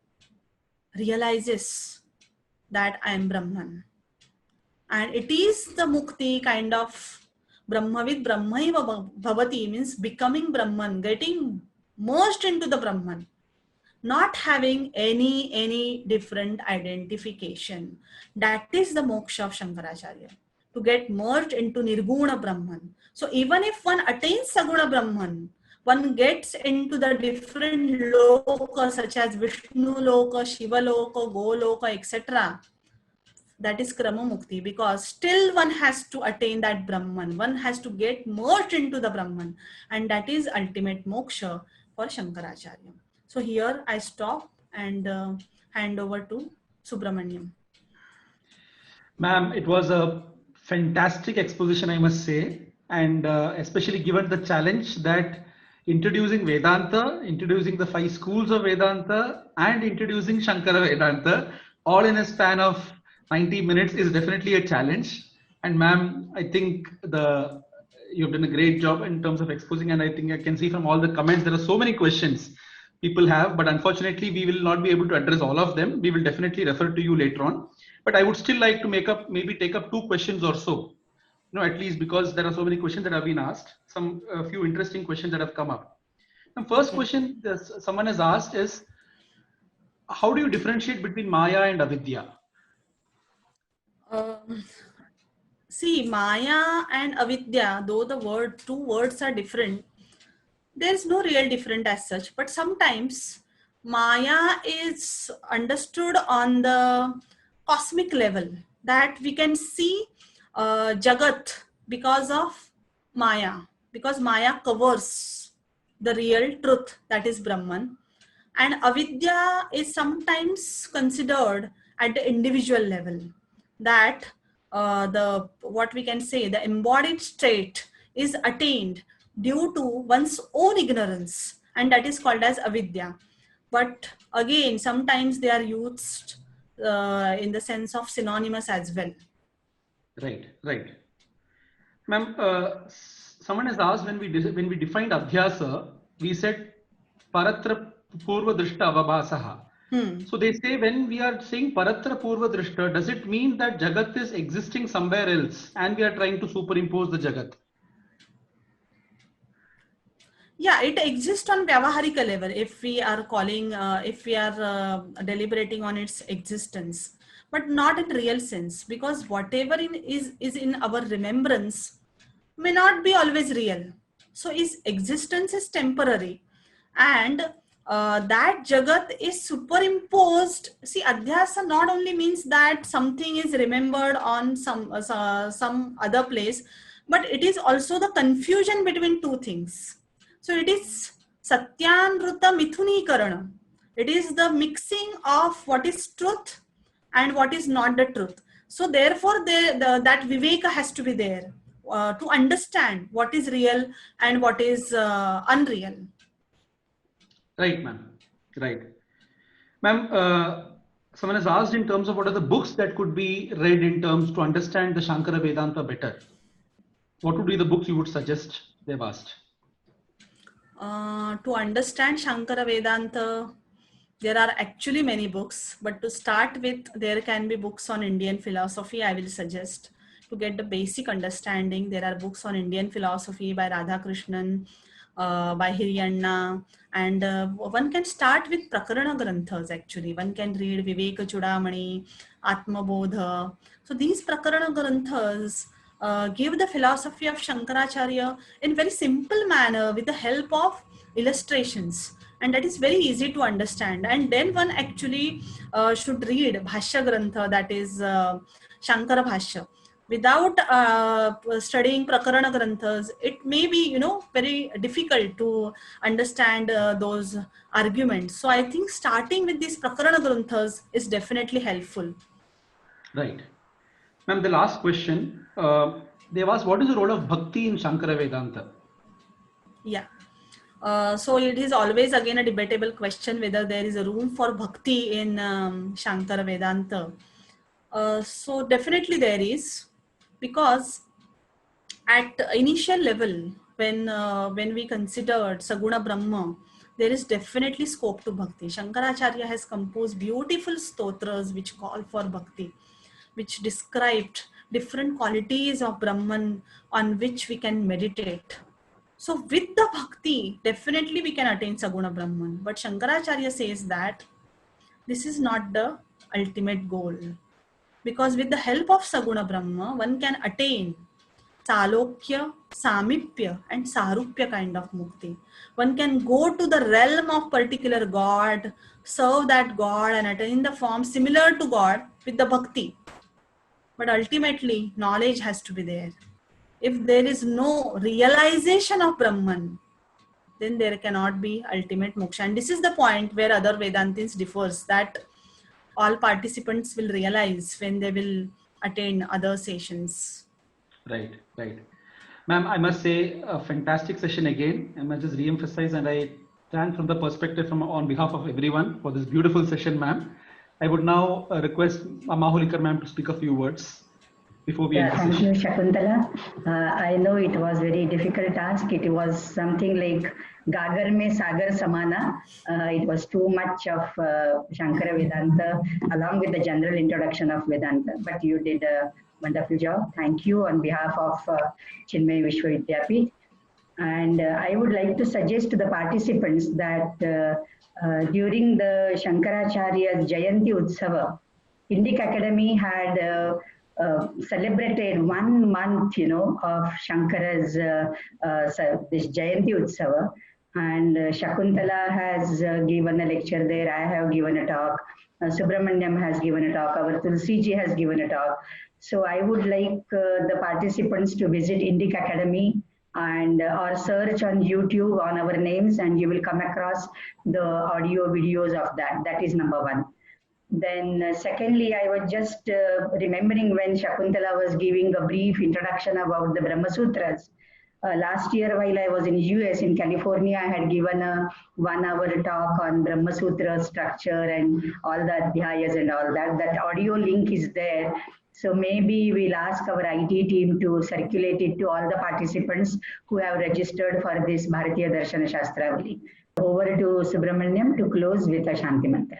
realizes that I am Brahman. And it is the mukti kind of Brahmavid Brahmaiva Bhavati, means becoming Brahman, getting merged into the Brahman, not having any different identification. That is the moksha of Shankaracharya, to get merged into Nirguna Brahman. So even if one attains Saguna Brahman, one gets into the different lokas such as Vishnu Loka, Shiva Loka, Goloka, etc. That is Krama Mukti, because still one has to attain that Brahman. One has to get merged into the Brahman, and that is ultimate moksha for Shankaracharya. So here I stop and hand over to Subramaniam. Ma'am, it was a fantastic exposition, I must say, and especially given the challenge that introducing Vedanta, introducing the 5 schools of Vedanta, and introducing Shankara Vedanta all in a span of 90 minutes is definitely a challenge. And ma'am, I think you've done a great job in terms of exposing, and I think I can see from all the comments there are so many questions people have, but unfortunately we will not be able to address all of them. We will definitely refer to you later on. But I would still like to maybe take up 2 questions or so. At least because there are so many questions that have been asked, a few interesting questions that have come up. The first question someone has asked is, how do you differentiate between Maya and Avidya? See, Maya and Avidya, though the 2 words are different, there is no real difference as such. But sometimes Maya is understood on the cosmic level, that we can see Jagat because of Maya, because Maya covers the real truth, that is Brahman. And Avidya is sometimes considered at the individual level, that the embodied state is attained due to one's own ignorance, and that is called as Avidya. But again, sometimes they are used in the sense of synonymous as well. Right. Ma'am, someone has asked, when we defined Adhyasa, we said Paratra Purva Drishta Avabhasaha. So they say, when we are saying Paratra Purva Drishta, does it mean that Jagat is existing somewhere else and we are trying to superimpose the Jagat? Yeah, it exists on Vyavaharika level if we are calling, if we are deliberating on its existence, but not in real sense, because whatever is in our remembrance may not be always real. So its existence is temporary, and that Jagat is superimposed. See, Adhyasa not only means that something is remembered on some other place, but it is also the confusion between two things. So it is Satyanruta Mithunikarana. It is the mixing of what is truth and what is not the truth. So therefore, that Viveka has to be there to understand what is real and what is unreal. Right, ma'am. Right. Ma'am, someone has asked in terms of what are the books that could be read in terms to understand the Shankara Vedanta better. What would be the books you would suggest? They've asked. To understand Shankara Vedanta, there are actually many books, but to start with, there can be books on Indian philosophy, I will suggest. To get the basic understanding, there are books on Indian philosophy by Radhakrishnan, by Hiriyanna, and one can start with Prakarana Granthas actually. One can read Viveka Chudamani, Atma Bodha. So these Prakarana Granthas give the philosophy of Shankaracharya in very simple manner with the help of illustrations, and that is very easy to understand. And then one actually should read Bhashya Grantha, that is Shankara Bhashya. Without studying Prakarana Granthas, it may be, very difficult to understand those arguments. So I think starting with these Prakarana Granthas is definitely helpful. Right. Ma'am, the last question, they've asked, what is the role of bhakti in Shankara Vedanta? Yeah. So it is always again a debatable question whether there is a room for bhakti in Shankara Vedanta. So definitely there is, because at initial level, when we considered Saguna Brahma, there is definitely scope to bhakti. Shankaracharya has composed beautiful stotras which call for bhakti, which described different qualities of Brahman on which we can meditate. So with the bhakti, definitely we can attain Saguna Brahman. But Shankaracharya says that this is not the ultimate goal. Because with the help of Saguna Brahma, one can attain Salokya, Samipya and Sarupya kind of mukti. One can go to the realm of particular God, serve that God and attain the form similar to God with the bhakti. But ultimately, knowledge has to be there. If there is no realization of Brahman, then there cannot be ultimate moksha. And this is the point where other Vedantins differs, that all participants will realize when they will attain other sessions. Right, right. Ma'am, I must say a fantastic session again. I must just re-emphasize, and I thank from the perspective from on behalf of everyone for this beautiful session, ma'am. I would now request Mahulikar ma'am to speak a few words before we end the Thank you, session. Shakuntala. I know it was very difficult task. It was something like Gagar mein Sagar Samana. It was too much of Shankara Vedanta along with the general introduction of Vedanta. But you did a wonderful job. Thank you on behalf of Chinmay Vishwavidyapith. And I would like to suggest to the participants that during the Shankaracharya Jayanti Utsava, Indic Academy had celebrated 1 month, of Shankara's this Jayanti Utsava. And Shakuntala has given a lecture there. I have given a talk. Subramanyam has given a talk. Our Tulsi ji has given a talk. So I would like the participants to visit Indic Academy and or search on YouTube on our names, and you will come across the audio videos of that. That is number one. Then secondly, I was just remembering when Shakuntala was giving a brief introduction about the Brahma Sutras. Last year, while I was in US, in California, I had given a 1-hour talk on Brahma Sutra structure and all the adhyayas and all that. That audio link is there. So maybe we'll ask our IT team to circulate it to all the participants who have registered for this Bharatiya Darshana Shastravali. Over to Subramanyam to close with a Shanti Mantra.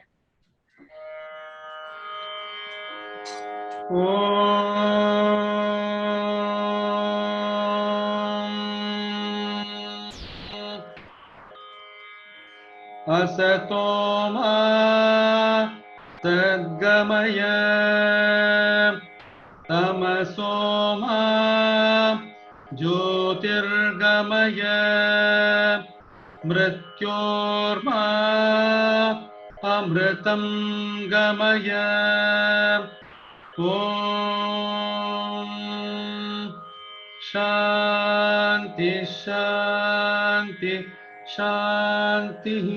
असतो मा सद्गमय तमसो मा ज्योतिर्गमय मृत्योर्मा अमृतं गमय ॐ शान्ति शान्ति शान्तिः